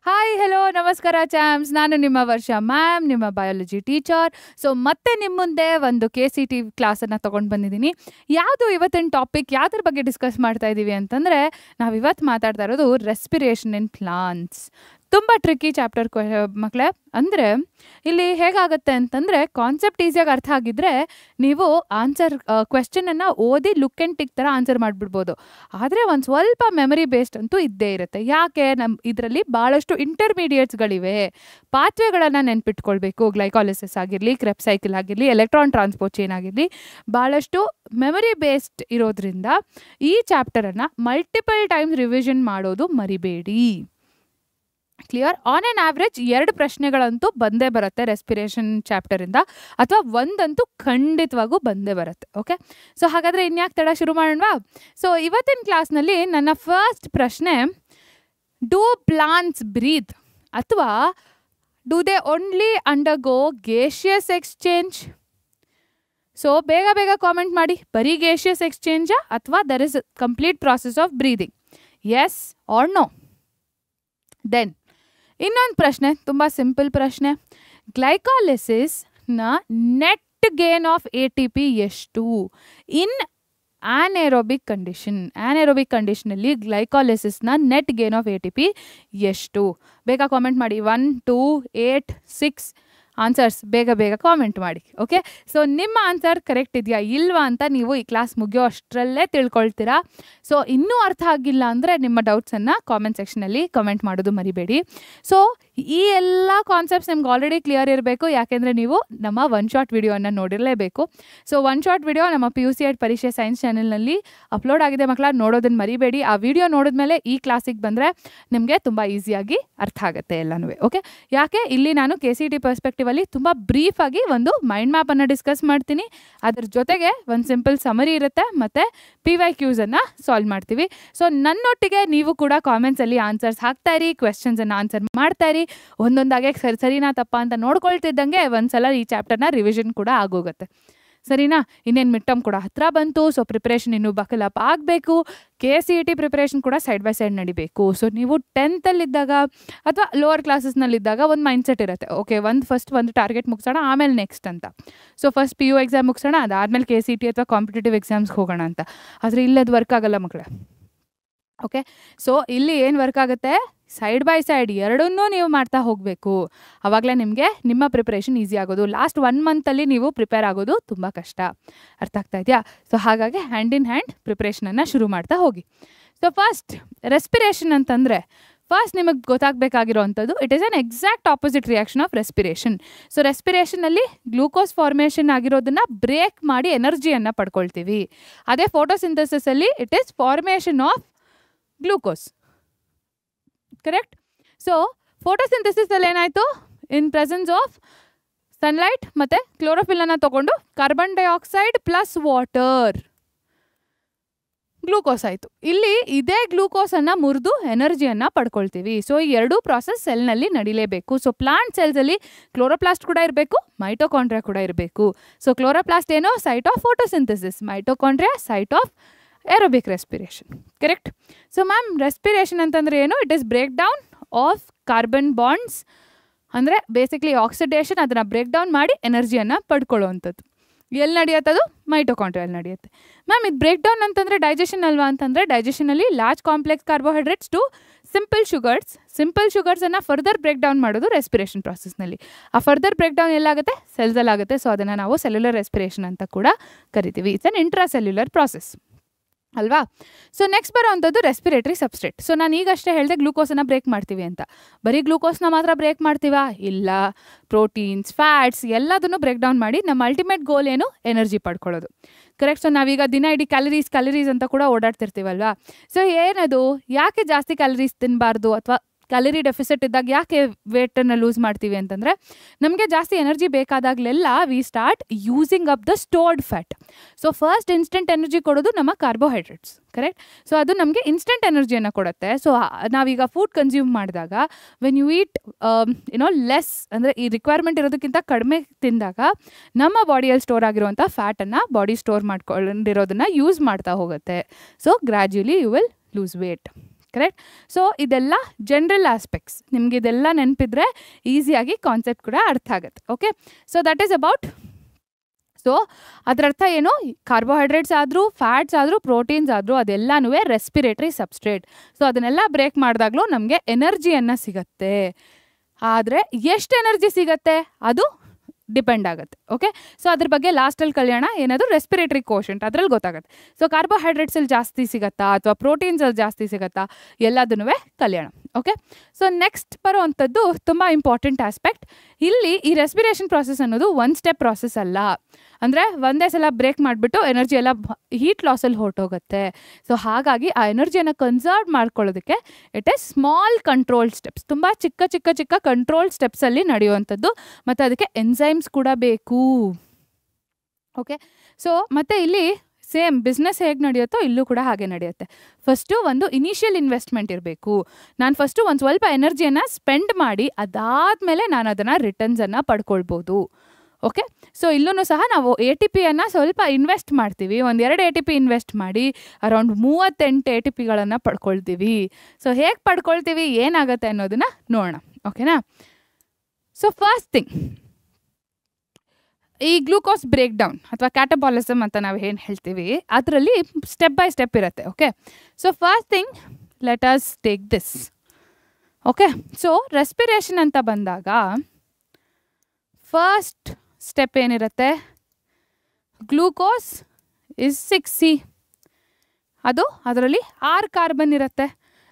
Hi hello ನಮಸ್ಕಾರ ಚಾಮ್ಸ್. ನಾನು ನಿಮ್ಮ ವರ್ಷ ಮ್ಯಾಮ್, ನಿಮ್ಮ ಬಯಾಲಜಿ ಟೀಚರ್. ಸೊ ಮತ್ತೆ ನಿಮ್ಮ ಮುಂದೆ ಒಂದು KCT ಕ್ಲಾಸನ್ನು ತೊಗೊಂಡು ಬಂದಿದ್ದೀನಿ. ಯಾವುದು ಇವತ್ತಿನ ಟಾಪಿಕ್, ಯಾವುದ್ರ ಬಗ್ಗೆ ಡಿಸ್ಕಸ್ ಮಾಡ್ತಾ ಇದ್ದೀವಿ ಅಂತಂದರೆ, ನಾವು ಇವತ್ತು ಮಾತಾಡ್ತಾ ಇರೋದು ರೆಸ್ಪಿರೇಷನ್ ಇನ್ ಪ್ಲಾಂಟ್ಸ್. ತುಂಬ ಟ್ರಿಕ್ಕಿ ಚಾಪ್ಟರ್ ಮಕ್ಕಳೇ. ಅಂದರೆ ಇಲ್ಲಿ ಹೇಗಾಗುತ್ತೆ ಅಂತಂದರೆ, ಕಾನ್ಸೆಪ್ಟ್ ಈಸಿಯಾಗಿ ಅರ್ಥ ಆಗಿದ್ದರೆ ನೀವು ಕ್ವೆಶ್ಚನನ್ನು ಓದಿ ಲುಕ್ ಆ್ಯಂಡ್ ಟಿಕ್ ಥರ ಆನ್ಸರ್ ಮಾಡಿಬಿಡ್ಬೋದು. ಆದರೆ ಒಂದು ಸ್ವಲ್ಪ ಮೆಮರಿ ಬೇಸ್ಡ್ ಅಂತೂ ಇದ್ದೇ ಇರುತ್ತೆ. ಯಾಕೆ? ಇದರಲ್ಲಿ ಭಾಳಷ್ಟು ಇಂಟರ್ಮೀಡಿಯೇಟ್ಸ್ಗಳಿವೆ. ಪಾತ್ವೆಗಳನ್ನು ನೆನ್ಪಿಟ್ಕೊಳ್ಬೇಕು. ಗ್ಲೈಕಾಲಿಸಿಸ್ ಆಗಿರಲಿ, ಕ್ರೆಬ್ ಸೈಕಲ್ ಆಗಿರಲಿ, ಎಲೆಕ್ಟ್ರಾನ್ ಟ್ರಾನ್ಸ್ಪೋರ್ಟ್ ಚೈನ್ ಆಗಿರಲಿ, ಭಾಳಷ್ಟು ಮೆಮರಿ ಬೇಸ್ಡ್ ಇರೋದ್ರಿಂದ ಈ ಚಾಪ್ಟರನ್ನು ಮಲ್ಟಿಪಲ್ ಟೈಮ್ಸ್ ರಿವಿಷನ್ ಮಾಡೋದು ಮರಿಬೇಡಿ. ಕ್ಲಿಯರ್? ಆನ್ ಆ್ಯನ್ ಆವ್ರೇಜ್ 2 ಪ್ರಶ್ನೆಗಳಂತೂ ಬಂದೇ ಬರುತ್ತೆ ರೆಸ್ಪಿರೇಷನ್ ಚಾಪ್ಟರಿಂದ, ಅಥವಾ ಒಂದಂತೂ ಖಂಡಿತವಾಗೂ ಬಂದೇ ಬರುತ್ತೆ. ಓಕೆ, ಸೊ ಹಾಗಾದರೆ ಇನ್ಯಾಕೆ ತಡ, ಶುರು ಮಾಡೋಣವಾ? ಸೊ ಇವತ್ತಿನ ಕ್ಲಾಸ್ನಲ್ಲಿ ನನ್ನ ಫಸ್ಟ್ ಪ್ರಶ್ನೆ, ಡೂ ಪ್ಲಾಂಟ್ಸ್ ಬ್ರೀತ್ ಅಥವಾ do they only undergo gaseous exchange? So ಬೇಗ ಬೇಗ ಕಾಮೆಂಟ್ ಮಾಡಿ. ಬರೀ ಗೇಷಿಯಸ್ ಎಕ್ಸ್ಚೇಂಜಾ ಅಥವಾ there is complete process of breathing? Yes or no? Then ಇನ್ನೊಂದು ಪ್ರಶ್ನೆ, ತುಂಬ ಸಿಂಪಲ್ ಪ್ರಶ್ನೆ. ಗ್ಲೈಕಾಲಿಸಿಸ್ನ ನೆಟ್ ಗೇನ್ ಆಫ್ ATP ಎಷ್ಟು ಇನ್ ಆ್ಯನ್ಏರೋಬಿಕ್ ಕಂಡೀಷನ್? ಆ್ಯನ್ಏರೋಬಿಕ್ ಕಂಡೀಷನಲ್ಲಿ ಗ್ಲೈಕಾಲಿಸಿಸ್ನ ನೆಟ್ ಗೇನ್ ಆಫ್ ATP ಎಷ್ಟು? ಬೇಗ ಕಾಮೆಂಟ್ ಮಾಡಿ. 1, 2, 8, 6 ಆನ್ಸರ್ಸ್ ಬೇಗ ಬೇಗ ಕಾಮೆಂಟ್ ಮಾಡಿ. ಓಕೆ, ಸೊ ನಿಮ್ಮ ಆನ್ಸರ್ ಕರೆಕ್ಟ್ ಇದೆಯಾ ಇಲ್ವಾ ಅಂತ ನೀವು ಈ ಕ್ಲಾಸ್ ಮುಗಿಯೋ ಅಷ್ಟರಲ್ಲೇ ತಿಳ್ಕೊಳ್ತೀರಾ. ಸೊ ಇನ್ನೂ ಅರ್ಥ ಆಗಿಲ್ಲ ಅಂದರೆ ನಿಮ್ಮ ಡೌಟ್ಸನ್ನು ಕಾಮೆಂಟ್ ಸೆಕ್ಷನಲ್ಲಿ ಕಮೆಂಟ್ ಮಾಡೋದು ಮರಿಬೇಡಿ. ಸೊ ಈ ಎಲ್ಲ ಕಾನ್ಸೆಪ್ಟ್ಸ್ ನಿಮ್ಗೆ ಆಲ್ರೆಡಿ ಕ್ಲಿಯರ್ ಇರಬೇಕು, ಯಾಕೆಂದರೆ ನೀವು ನಮ್ಮ ಒನ್ ಶಾರ್ಟ್ ವಿಡಿಯೋನ ನೋಡಿರಲೇಬೇಕು. ಸೊ ಒನ್ ಶಾರ್ಟ್ ವಿಡಿಯೋ ನಮ್ಮ PUC ಪರೀಕ್ಷೆ ಸೈನ್ಸ್ ಚಾನೆಲ್ನಲ್ಲಿ ಅಪ್ಲೋಡ್ ಆಗಿದೆ ಮಕ್ಕಳ, ನೋಡೋದನ್ನು ಮರಿಬೇಡಿ. ಆ ವಿಡಿಯೋ ನೋಡಿದ್ಮೇಲೆ ಈ ಕ್ಲಾಸಿಗೆ ಬಂದರೆ ನಿಮಗೆ ತುಂಬ ಈಸಿಯಾಗಿ ಅರ್ಥ ಆಗುತ್ತೆ ಎಲ್ಲನೂ. ಓಕೆ, ಯಾಕೆ ಇಲ್ಲಿ ನಾನು KCT ಪರ್ಸ್ಪೆಕ್ಟಿವ್ ಅಲ್ಲಿ ತುಂಬ ಬ್ರೀಫಾಗಿ ಒಂದು ಮೈಂಡ್ ಮ್ಯಾಪನ್ನು ಡಿಸ್ಕಸ್ ಮಾಡ್ತೀನಿ. ಅದ್ರ ಜೊತೆಗೆ ಒಂದು ಸಿಂಪಲ್ ಸಮರಿ ಇರುತ್ತೆ, ಮತ್ತು PYQs ಸಾಲ್ವ್ ಮಾಡ್ತೀವಿ. ಸೊ ನನ್ನೊಟ್ಟಿಗೆ ನೀವು ಕೂಡ ಕಾಮೆಂಟ್ಸಲ್ಲಿ ಆನ್ಸರ್ಸ್ ಹಾಕ್ತಾ ಇರಿ, ಕ್ವೆಶ್ಚನ್ಸನ್ನು ಆನ್ಸರ್ ಮಾಡ್ತಾ ಇರಿ. ಒಂದೊಂದಾಗೆ ಸರಿನಾ ತಪ್ಪಾ ಅಂತ ನೋಡ್ಕೊಳ್ತಿದ್ದಂಗೆ ಒಂದ್ಸಲ ಈ ಚಾಪ್ಟರ್ನ ರಿವಿಷನ್ ಕೂಡ ಆಗೋಗುತ್ತೆ. ಸರಿನಾ? ಇನ್ನೇನು ಮಿಡ್ ಟರ್ಮ್ ಕೂಡ ಹತ್ರ ಬಂತು. ಸೊ ಪ್ರಿಪ್ರೇಷನ್ ಇನ್ನೂ ಬಕಲಪ್ ಆಗಬೇಕು. KCT ಪ್ರಿಪ್ರೇಷನ್ ಕೂಡ ಸೈಡ್ ಬೈ ಸೈಡ್ ನಡಿಬೇಕು. ಸೊ ನೀವು 10th ಅಥವಾ ಲೋವರ್ ಕ್ಲಾಸಸ್ನಲ್ಲಿದ್ದಾಗ ಒಂದು ಮೈಂಡ್ಸೆಟ್ ಇರುತ್ತೆ, ಓಕೆ ಫಸ್ಟ್ ಒಂದು ಟಾರ್ಗೆಟ್ ಮುಗಿಸೋಣ, ಆಮೇಲೆ ನೆಕ್ಸ್ಟ್ ಅಂತ. ಸೊ ಫಸ್ಟ್ PU ಎಕ್ಸಾಮ್ ಮುಗಿಸೋಣ, ಅದಾದಮೇಲೆ KCT ಅಥವಾ ಕಾಂಪಿಟೇಟಿವ್ ಎಕ್ಸಾಮ್ಸ್ಗೆ ಹೋಗೋಣ ಅಂತ. ಆದರೆ ಇಲ್ಲದು ವರ್ಕ್ ಆಗಲ್ಲ ಮಕ್ಕಳೇ. ಓಕೆ, ಸೊ ಇಲ್ಲಿ ಏನು ವರ್ಕ್ ಆಗುತ್ತೆ, ಸೈಡ್ ಬೈ ಸೈಡ್ ಎರಡನ್ನೂ ನೀವು ಮಾಡ್ತಾ ಹೋಗಬೇಕು. ಆವಾಗಲೇ ನಿಮಗೆ ನಿಮ್ಮ ಪ್ರಿಪ್ರೇಷನ್ ಈಸಿ ಆಗೋದು. ಲಾಸ್ಟ್ 1 ಮಂತಲ್ಲಿ ನೀವು ಪ್ರಿಪೇರ್ ಆಗೋದು ತುಂಬ ಕಷ್ಟ. ಅರ್ಥ ಆಗ್ತಾ ಇದೆಯಾ? ಸೊ ಹಾಗಾಗಿ ಹ್ಯಾಂಡ್ ಇನ್ ಹ್ಯಾಂಡ್ ಪ್ರಿಪ್ರೇಷನನ್ನು ಶುರು ಮಾಡ್ತಾ ಹೋಗಿ. ಸೊ ಫಸ್ಟ್ ರೆಸ್ಪಿರೇಷನ್ ಅಂತಂದರೆ, ಫಸ್ಟ್ ನಿಮಗೆ ಗೊತ್ತಾಗಬೇಕಾಗಿರೋವಂಥದ್ದು, it is an exact opposite reaction of respiration. So ರೆಸ್ಪಿರೇಷನಲ್ಲಿ ಗ್ಲೂಕೋಸ್ ಫಾರ್ಮೇಷನ್ ಆಗಿರೋದನ್ನು ಬ್ರೇಕ್ ಮಾಡಿ ಎನರ್ಜಿಯನ್ನು ಪಡ್ಕೊಳ್ತೀವಿ. ಅದೇ ಫೋಟೋಸಿಂಥಸಿಸಲ್ಲಿ it is formation of glucose. Correct? So ಫೋಟೋಸಿಂಥಸಿಸಲ್ಲಿ ಏನಾಯಿತು, ಇನ್ ಪ್ರೆಸೆನ್ಸ್ ಆಫ್ ಸನ್ಲೈಟ್ ಮತ್ತು ಕ್ಲೋರೋಫಿಲನ್ನು ತೊಗೊಂಡು carbon dioxide plus water glucose ಆಯಿತು. ಇಲ್ಲಿ ಇದೇ ಗ್ಲೂಕೋಸನ್ನು ಮುರಿದು ಎನರ್ಜಿಯನ್ನು ಪಡ್ಕೊಳ್ತೀವಿ. ಸೊ ಈ ಎರಡೂ ಪ್ರಾಸೆಸ್ ಸೆಲ್ನಲ್ಲಿ ನಡಿಲೇಬೇಕು. ಸೊ ಪ್ಲಾಂಟ್ ಸೆಲ್ಸಲ್ಲಿ ಕ್ಲೋರೋಪ್ಲಾಸ್ಟ್ ಕೂಡ ಇರಬೇಕು, ಮೈಟೋಕಾಂಡ್ರಿಯಾ ಕೂಡ ಇರಬೇಕು. ಸೊ ಕ್ಲೋರೋಪ್ಲಾಸ್ಟ್ ಏನೋ site of photosynthesis, mitochondria site of aerobic respiration. Correct? So ma'am respiration ಅಂತಂದರೆ ಏನು? It is break down of carbon bonds, ಅಂದರೆ ಬೇಸಿಕ್ಲಿ ಆಕ್ಸಿಡೇಷನ್, ಅದನ್ನು ಬ್ರೇಕ್ ಡೌನ್ ಮಾಡಿ ಎನರ್ಜಿಯನ್ನು ಪಡ್ಕೊಳ್ಳೋವಂಥದ್ದು. ಎಲ್ಲಿ ನಡೆಯುತ್ತದು? ಮೈಟೋಕಾಂಡ್ರಿಯಲ್ಲಿ ನಡೆಯುತ್ತೆ. ಮ್ಯಾಮ್ ಇದು ಬ್ರೇಕ್ ಡೌನ್ ಅಂತಂದರೆ ಡೈಜೆಷನ್ ಅಲ್ವಾ ಅಂತಂದರೆ, ಡೈಜೆಷನಲ್ಲಿ large complex carbohydrates to simple ಶುಗರ್ಸನ್ನು ಫರ್ದರ್ ಬ್ರೇಕ್ ಡೌನ್ ಮಾಡೋದು ರೆಸ್ಪಿರೇಷನ್ ಪ್ರಾಸೆಸ್ನಲ್ಲಿ. ಆ ಫರ್ದರ್ ಬ್ರೇಕ್ ಡೌನ್ ಎಲ್ಲಾಗುತ್ತೆ? ಸೆಲ್ಸಲ್ಲಾಗುತ್ತೆ. ಸೊ ಅದನ್ನು ನಾವು ಸೆಲ್ಯುಲರ್ ರೆಸ್ಪಿರೇಷನ್ ಅಂತ ಕೂಡ ಕರಿತೀವಿ. It's an intracellular process ಅಲ್ವಾ? ಸೊ ನೆಕ್ಸ್ಟ್ ಬರೋವಂಥದ್ದು ರೆಸ್ಪಿರೇಟರಿ ಸಬ್ಸ್ಟ್ರೇಟ್. ಸೊ ನಾನು ಈಗಷ್ಟೇ ಹೇಳಿದೆ ಗ್ಲೂಕೋಸನ್ನು ಬ್ರೇಕ್ ಮಾಡ್ತೀವಿ ಅಂತ. ಬರೀ ಗ್ಲೂಕೋಸ್ನ ಮಾತ್ರ ಬ್ರೇಕ್ ಮಾಡ್ತೀವಾ? ಇಲ್ಲ, ಪ್ರೋಟೀನ್ಸ್, ಫ್ಯಾಟ್ಸ್ ಎಲ್ಲದನ್ನು ಬ್ರೇಕ್ ಡೌನ್ ಮಾಡಿ ನಮ್ಮ ಅಲ್ಟಿಮೇಟ್ ಗೋಲ್ ಏನು? ಎನರ್ಜಿ ಪಡ್ಕೊಳ್ಳೋದು. ಕರೆಕ್ಟ್? ಸೊ ನಾವೀಗ ದಿನ ಇಡೀ ಕ್ಯಾಲರೀಸ್ ಅಂತ ಕೂಡ ಓಡಾಡ್ತಿರ್ತೀವಲ್ವಾ? ಸೊ ಏನದು, ಯಾಕೆ ಜಾಸ್ತಿ ಕ್ಯಾಲರೀಸ್ ತಿನ್ನಬಾರ್ದು ಅಥವಾ ಕ್ಯಾಲರಿ ಡೆಫಿಸಿಟ್ ಇದ್ದಾಗ ಯಾಕೆ ವೇಟನ್ನು ಲೂಸ್ ಮಾಡ್ತೀವಿ ಅಂತಂದರೆ, ನಮಗೆ ಜಾಸ್ತಿ ಎನರ್ಜಿ ಬೇಕಾದಾಗಲೆಲ್ಲ we start using up the stored fat. So first instant energy ಕೊಡೋದು ನಮ್ಮ ಕಾರ್ಬೋಹೈಡ್ರೇಟ್ಸ್. ಕರೆಕ್ಟ್? ಸೊ ಅದು ನಮಗೆ ಇನ್ಸ್ಟೆಂಟ್ ಎನರ್ಜಿಯನ್ನು ಕೊಡುತ್ತೆ. ಸೊ ನಾವೀಗ ಫುಡ್ ಕನ್ಸ್ಯೂಮ್ ಮಾಡಿದಾಗ ವೆನ್ ಯು ಈಟ್ ಲೆಸ್, ಅಂದರೆ ಈ ರಿಕ್ವೈರ್ಮೆಂಟ್ ಇರೋದಕ್ಕಿಂತ ಕಡಿಮೆ ತಿಂದಾಗ ನಮ್ಮ ಬಾಡಿಯಲ್ಲಿ ಸ್ಟೋರ್ ಆಗಿರುವಂಥ ಫ್ಯಾಟನ್ನು ಬಾಡಿ ಸ್ಟೋರ್ ಮಾಡ್ಕೊಂಡಿರೋದನ್ನು ಯೂಸ್ ಮಾಡ್ತಾ ಹೋಗುತ್ತೆ. So gradually you will lose weight. Correct. So ಇದೆಲ್ಲ ಜನರಲ್ ಆಸ್ಪೆಕ್ಟ್ಸ್, ನಿಮ್ಗೆ ಇದೆಲ್ಲ ನೆನಪಿದ್ರೆ ಈಸಿಯಾಗಿ ಕಾನ್ಸೆಪ್ಟ್ ಕೂಡ ಅರ್ಥ ಆಗುತ್ತೆ. Okay, so that is about. So ಅದರ ಅರ್ಥ ಏನು, ಕಾರ್ಬೋಹೈಡ್ರೇಟ್ಸ್ ಆದರೂ ಫ್ಯಾಟ್ಸ್ ಆದರೂ ಪ್ರೋಟೀನ್ಸ್ ಆದರೂ ಅದೆಲ್ಲನೂ ರೆಸ್ಪಿರೇಟರಿ ಸಬ್ಸ್ಟ್ರೇಟ್. ಸೊ ಅದನ್ನೆಲ್ಲ ಬ್ರೇಕ್ ಮಾಡಿದಾಗಲೂ ನಮಗೆ ಎನರ್ಜಿಯನ್ನು ಸಿಗತ್ತೆ. ಆದರೆ ಎಷ್ಟು ಎನರ್ಜಿ ಸಿಗತ್ತೆ ಅದು ಡಿಪೆಂಡ್ ಆಗುತ್ತೆ. ಓಕೆ, ಸೊ ಅದ್ರ ಬಗ್ಗೆ ಲಾಸ್ಟಲ್ಲಿ ಕಲ್ಯಾಣ ಏನದು ರೆಸ್ಪಿರೇಟರಿ ಕೋಶೆಂಟ್ ಅದರಲ್ಲಿ ಗೊತ್ತಾಗುತ್ತೆ. ಸೊ ಕಾರ್ಬೋಹೈಡ್ರೇಟ್ಸಲ್ಲಿ ಜಾಸ್ತಿ ಸಿಗತ್ತಾ ಅಥವಾ ಪ್ರೋಟೀನ್ಸಲ್ಲಿ ಜಾಸ್ತಿ ಸಿಗತ್ತಾ ಎಲ್ಲದನ್ನೂ ಕಲ್ಯಾಣ. ಓಕೆ, ಸೊ ನೆಕ್ಸ್ಟ್ ಬರೋವಂಥದ್ದು ತುಂಬ ಇಂಪಾರ್ಟೆಂಟ್ ಆಸ್ಪೆಕ್ಟ್. ಇಲ್ಲಿ ಈ ರೆಸ್ಪಿರೇಷನ್ ಪ್ರಾಸೆಸ್ ಅನ್ನೋದು ಒನ್ ಸ್ಟೆಪ್ ಪ್ರಾಸೆಸ್ ಅಲ್ಲ. ಅಂದರೆ ಒಂದೇ ಸಲ ಬ್ರೇಕ್ ಮಾಡಿಬಿಟ್ಟು ಎನರ್ಜಿ ಎಲ್ಲ ಹೀಟ್ ಲಾಸಲ್ಲಿ ಹೊರಟೋಗುತ್ತೆ. ಸೊ ಹಾಗಾಗಿ ಆ ಎನರ್ಜಿಯನ್ನು ಕನ್ಸರ್ವ್ ಮಾಡ್ಕೊಳ್ಳೋದಕ್ಕೆ it is small control steps, ತುಂಬ ಚಿಕ್ಕ ಚಿಕ್ಕ ಚಿಕ್ಕ ಕಂಟ್ರೋಲ್ ಸ್ಟೆಪ್ಸಲ್ಲಿ ನಡೆಯುವಂಥದ್ದು. ಮತ್ತು ಅದಕ್ಕೆ ಎನ್ಸೈಮ್ಸ್ ಕೂಡ ಬೇಕು. ಓಕೆ, ಸೊ ಮತ್ತು ಇಲ್ಲಿ ಸೇಮ್ ಬಿಸ್ನೆಸ್ ಹೇಗೆ ನಡೆಯುತ್ತೋ ಇಲ್ಲೂ ಕೂಡ ಹಾಗೆ ನಡೆಯುತ್ತೆ. ಫಸ್ಟು ಒಂದು ಇನಿಷಿಯಲ್ ಇನ್ವೆಸ್ಟ್ಮೆಂಟ್ ಇರಬೇಕು. ನಾನು ಫಸ್ಟು ಒಂದು ಸ್ವಲ್ಪ ಎನರ್ಜಿಯನ್ನು ಸ್ಪೆಂಡ್ ಮಾಡಿ ಅದಾದಮೇಲೆ ನಾನು ಅದನ್ನು ರಿಟರ್ನ್ಸನ್ನು ಪಡ್ಕೊಳ್ಬೋದು. ಓಕೆ, ಸೊ ಇಲ್ಲೂ ಸಹ ನಾವು ATPಯನ್ನು ಸ್ವಲ್ಪ ಇನ್ವೆಸ್ಟ್ ಮಾಡ್ತೀವಿ. ಒಂದು 2 ATP ಇನ್ವೆಸ್ಟ್ ಮಾಡಿ ಅರೌಂಡ್ 38 ATPಗಳನ್ನು ಪಡ್ಕೊಳ್ತೀವಿ. ಸೊ ಹೇಗೆ ಪಡ್ಕೊಳ್ತೀವಿ, ಏನಾಗುತ್ತೆ ಅನ್ನೋದನ್ನು ನೋಡೋಣ. ಓಕೆನಾ. ಸೊ ಫಸ್ಟ್ ಥಿಂಗ್, ಈ ಗ್ಲೂಕೋಸ್ ಬ್ರೇಕ್ ಡೌನ್ ಅಥವಾ ಕ್ಯಾಟಬಾಲಿಸಮ್ ಅಂತ ನಾವು ಏನು ಹೇಳ್ತೀವಿ ಅದರಲ್ಲಿ ಸ್ಟೆಪ್ ಬೈ ಸ್ಟೆಪ್ ಇರುತ್ತೆ. Okay, so first thing let us take this. Okay, so respiration ಅಂತ ಬಂದಾಗ ಫಸ್ಟ್ ಸ್ಟೆಪ್ ಏನಿರುತ್ತೆ, ಗ್ಲೂಕೋಸ್ ಇಸ್ 6C, ಅದು ಅದರಲ್ಲಿ 6 ಕಾರ್ಬನ್ ಇರುತ್ತೆ.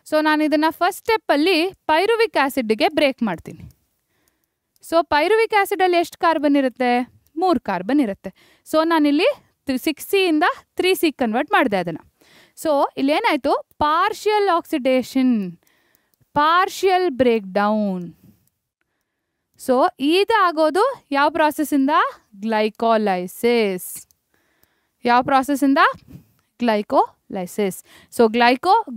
ಸೊ ನಾನು ಇದನ್ನು ಫಸ್ಟ್ ಸ್ಟೆಪ್ಪಲ್ಲಿ ಪೈರುವಿಕ್ ಆ್ಯಸಿಡ್ಗೆ ಬ್ರೇಕ್ ಮಾಡ್ತೀನಿ. ಸೊ ಪೈರುವಿಕ್ ಆ್ಯಸಿಡಲ್ಲಿ ಎಷ್ಟು ಕಾರ್ಬನ್ ಇರುತ್ತೆ, 3 ಕಾರ್ಬನ್ ಇರುತ್ತೆ. ಸೊ ನಾನಿಲ್ಲಿ 6C ಇಂದ 3C ಕನ್ವರ್ಟ್ ಮಾಡಿದೆ ಅದನ್ನು. ಸೊ ಇಲ್ಲೇನಾಯಿತು, partial oxidation, partial break down. So ಇದಾಗೋದು ಯಾವ ಪ್ರಾಸೆಸ್ಸಿಂದ, ಗ್ಲೈಕೋಲೈಸಿಸ್. ಯಾವ ಪ್ರಾಸೆಸ್ಸಿಂದ, ಗ್ಲೈಕೋಲೈಸಿಸ್. ಸೊ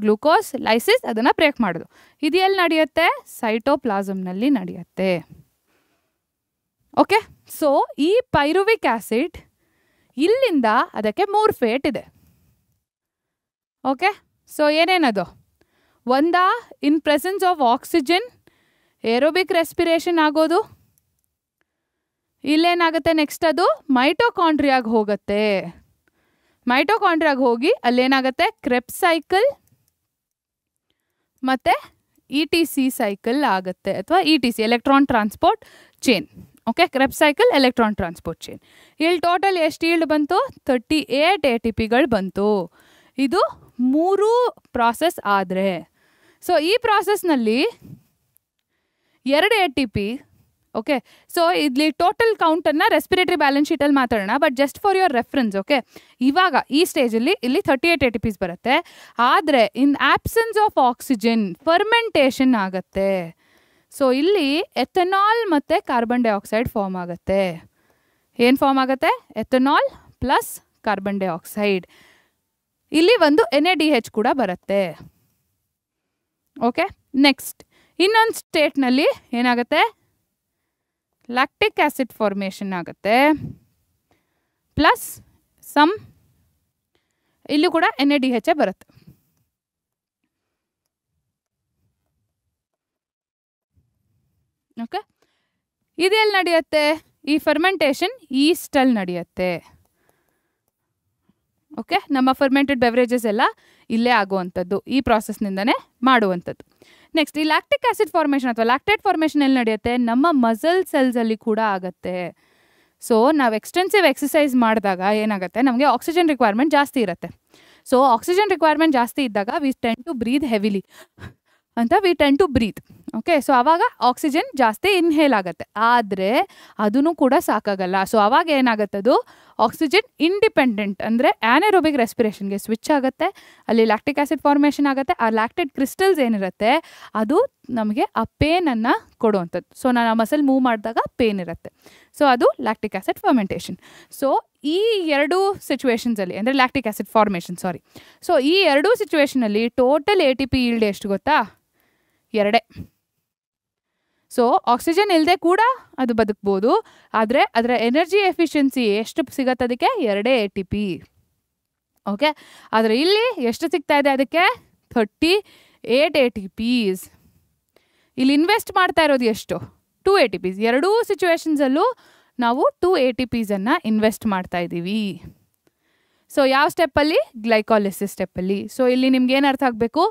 ಗ್ಲೂಕೋಸ್ ಲೈಸಿಸ್ ಅದನ್ನು ಬ್ರೇಕ್ ಮಾಡೋದು. ಇದು ಎಲ್ಲಿ ನಡೆಯುತ್ತೆ, ಸೈಟೋಪ್ಲಾಸಮ್ನಲ್ಲಿ ನಡೆಯುತ್ತೆ. ಓಕೆ, ಸೊ ಈ ಪೈರುವಿಕ್ ಆ್ಯಸಿಡ್ ಇಲ್ಲಿಂದ ಅದಕ್ಕೆ 3 ಫೇಟ್ ಇದೆ. ಓಕೆ, ಸೊ ಏನೇನದು, ಒಂದ in presence of oxygen aerobic respiration ಆಗೋದು. ಇಲ್ಲೇನಾಗುತ್ತೆ ನೆಕ್ಸ್ಟ್, ಅದು ಮೈಟೋಕಾಂಡ್ರಿಯಾಗಿ ಹೋಗುತ್ತೆ. ಮೈಟೋಕಾಂಡ್ರಿಯಾಗಿ ಹೋಗಿ ಅಲ್ಲೇನಾಗುತ್ತೆ, ಕ್ರೆಬ್ಸ್ ಸೈಕಲ್ ಮತ್ತು ETC ಸೈಕಲ್ ಆಗುತ್ತೆ, ಅಥವಾ ETC electron transport chain. Okay, Krebs cycle electron transport chain. ಇಲ್ಲಿ ಟೋಟಲ್ ಎಷ್ಟು ಈಲ್ಡ್ ಬಂತು, 38 ATPಗಳು ಬಂತು. ಇದು 3 ಪ್ರಾಸೆಸ್ ಆದರೆ. ಸೊ ಈ ಪ್ರಾಸೆಸ್ನಲ್ಲಿ 2 ATP. ಓಕೆ, ಸೊ ಇಲ್ಲಿ ಟೋಟಲ್ ಕೌಂಟನ್ನು ರೆಸ್ಪಿರೇಟರಿ ಬ್ಯಾಲೆನ್ಸ್ ಶೀಟಲ್ಲಿ ಮಾತಾಡೋಣ, but just for your reference. Okay, ಇವಾಗ ಈ ಸ್ಟೇಜಲ್ಲಿ ಇಲ್ಲಿ 38 ATPs ಬರುತ್ತೆ. ಆದರೆ ಇನ್ ಆಬ್ಸೆನ್ಸ್ ಆಫ್ ಆಕ್ಸಿಜನ್ ಫರ್ಮೆಂಟೇಷನ್ ಆಗುತ್ತೆ. ಸೊ ಇಲ್ಲಿ ಎಥನಾಲ್ ಮತ್ತು ಕಾರ್ಬನ್ ಡೈಆಕ್ಸೈಡ್ ಫಾರ್ಮ್ ಆಗುತ್ತೆ. ಏನು ಫಾರ್ಮ್ ಆಗುತ್ತೆ, ಎಥನಾಲ್ ಪ್ಲಸ್ ಕಾರ್ಬನ್ ಡೈಆಕ್ಸೈಡ್. ಇಲ್ಲಿ ಒಂದು NADH ಕೂಡ ಬರುತ್ತೆ. ಓಕೆ, ನೆಕ್ಸ್ಟ್ ಇನ್ನೊಂದು ಸ್ಟೇಟ್ನಲ್ಲಿ ಏನಾಗುತ್ತೆ, ಲ್ಯಾಕ್ಟಿಕ್ ಆ್ಯಸಿಡ್ ಫಾರ್ಮೇಷನ್ ಆಗುತ್ತೆ, ಪ್ಲಸ್ ಸಮ್ ಇಲ್ಲೂ ಕೂಡ NADH ಬರುತ್ತೆ. ಓಕೆ, ಇದೆಲ್ಲಿ ನಡೆಯುತ್ತೆ, ಈ ಫರ್ಮೆಂಟೇಷನ್ ಈಸ್ಟಲ್ಲಿ ನಡೆಯುತ್ತೆ. ಓಕೆ, ನಮ್ಮ ಫರ್ಮೆಂಟೆಡ್ ಬೆವರೇಜಸ್ ಎಲ್ಲ ಇಲ್ಲೇ ಆಗುವಂಥದ್ದು, ಈ ಪ್ರಾಸೆಸ್ನಿಂದನೇ ಮಾಡುವಂಥದ್ದು. ನೆಕ್ಸ್ಟ್ ಈ ಲ್ಯಾಕ್ಟಿಕ್ ಆ್ಯಸಿಡ್ ಫಾರ್ಮೇಷನ್ ಅಥವಾ ಲ್ಯಾಕ್ಟೇಟ್ ಫಾರ್ಮೇಷನ್ ಎಲ್ಲಿ ನಡೆಯುತ್ತೆ, ನಮ್ಮ ಮಸಲ್ ಸೆಲ್ಸಲ್ಲಿ ಕೂಡ ಆಗುತ್ತೆ. ಸೊ ನಾವು ಎಕ್ಸ್ಟೆನ್ಸಿವ್ ಎಕ್ಸಸೈಸ್ ಮಾಡಿದಾಗ ಏನಾಗುತ್ತೆ, ನಮಗೆ ಆಕ್ಸಿಜನ್ ರಿಕ್ವೈರ್ಮೆಂಟ್ ಜಾಸ್ತಿ ಇರುತ್ತೆ. ಸೊ ಆಕ್ಸಿಜನ್ ರಿಕ್ವೈರ್ಮೆಂಟ್ ಜಾಸ್ತಿ ಇದ್ದಾಗ we tend to breathe heavily ಅಂತ we tend to breathe. Okay, so ಆವಾಗ ಆಕ್ಸಿಜನ್ ಜಾಸ್ತಿ ಇನ್ಹೇಲ್ ಆಗುತ್ತೆ. ಆದರೆ ಅದೂ ಕೂಡ ಸಾಕಾಗಲ್ಲ. ಸೊ ಆವಾಗ ಏನಾಗುತ್ತೆ, ಅದು ಆಕ್ಸಿಜನ್ ಇಂಡಿಪೆಂಡೆಂಟ್ ಅಂದರೆ ಆ್ಯನೆರೋಬಿಕ್ ರೆಸ್ಪಿರೇಷನ್ಗೆ ಸ್ವಿಚ್ ಆಗುತ್ತೆ. ಅಲ್ಲಿ ಲ್ಯಾಕ್ಟಿಕ್ ಆ್ಯಸಿಡ್ ಫಾರ್ಮೇಷನ್ ಆಗುತ್ತೆ. ಆ ಲ್ಯಾಕ್ಟೇಟ್ ಕ್ರಿಸ್ಟಲ್ಸ್ ಏನಿರುತ್ತೆ ಅದು ನಮಗೆ ಆ ಪೇನನ್ನು ಕೊಡುವಂಥದ್ದು. ಸೊ ನಾನು ಆ ಮಸಲ್ ಮೂವ್ ಮಾಡಿದಾಗ ಪೇನ್ ಇರುತ್ತೆ. ಸೊ ಅದು ಲ್ಯಾಕ್ಟಿಕ್ ಆ್ಯಸಿಡ್ ಫರ್ಮೆಂಟೇಷನ್. ಸೊ ಈ 2 ಸಿಚುವೇಷನ್ಸಲ್ಲಿ ಅಂದರೆ ಲ್ಯಾಕ್ಟಿಕ್ ಆ್ಯಸಿಡ್ ಫಾರ್ಮೇಷನ್ ಸೊ ಈ 2 ಸಿಚುವೇಷನಲ್ಲಿ ಟೋಟಲ್ ATP ಈಲ್ಡ್ ಎಷ್ಟು ಗೊತ್ತಾ, 2. ಸೊ ಆಕ್ಸಿಜನ್ ಇಲ್ಲದೆ ಕೂಡ ಅದು ಬದುಕ್ಬೋದು. ಆದರೆ ಅದರ ಎನರ್ಜಿ ಎಫಿಷಿಯನ್ಸಿ ಎಷ್ಟು ಸಿಗತ್ತೆ, ಅದಕ್ಕೆ 2 ATP. ಓಕೆ, ಆದರೆ ಇಲ್ಲಿ ಎಷ್ಟು ಸಿಗ್ತಾ ಇದೆ, ಅದಕ್ಕೆ 38 8 ATPs. ಇಲ್ಲಿ ಇನ್ವೆಸ್ಟ್ ಮಾಡ್ತಾ ಇರೋದು ಎಷ್ಟು? 2 ATPs. ಎರಡೂ ಸಿಚುವೇಶನ್ಸಲ್ಲೂ ನಾವು 2 ATPsನ್ನು ಇನ್ವೆಸ್ಟ್ ಮಾಡ್ತಾ ಇದ್ದೀವಿ. ಸೊ ಯಾವ ಸ್ಟೆಪ್ಪಲ್ಲಿ? ಗ್ಲೈಕಾಲಿಸಿಸ್ ಸ್ಟೆಪ್ಪಲ್ಲಿ. ಸೊ ಇಲ್ಲಿ ನಿಮ್ಗೆ ಏನು ಅರ್ಥ ಆಗಬೇಕು?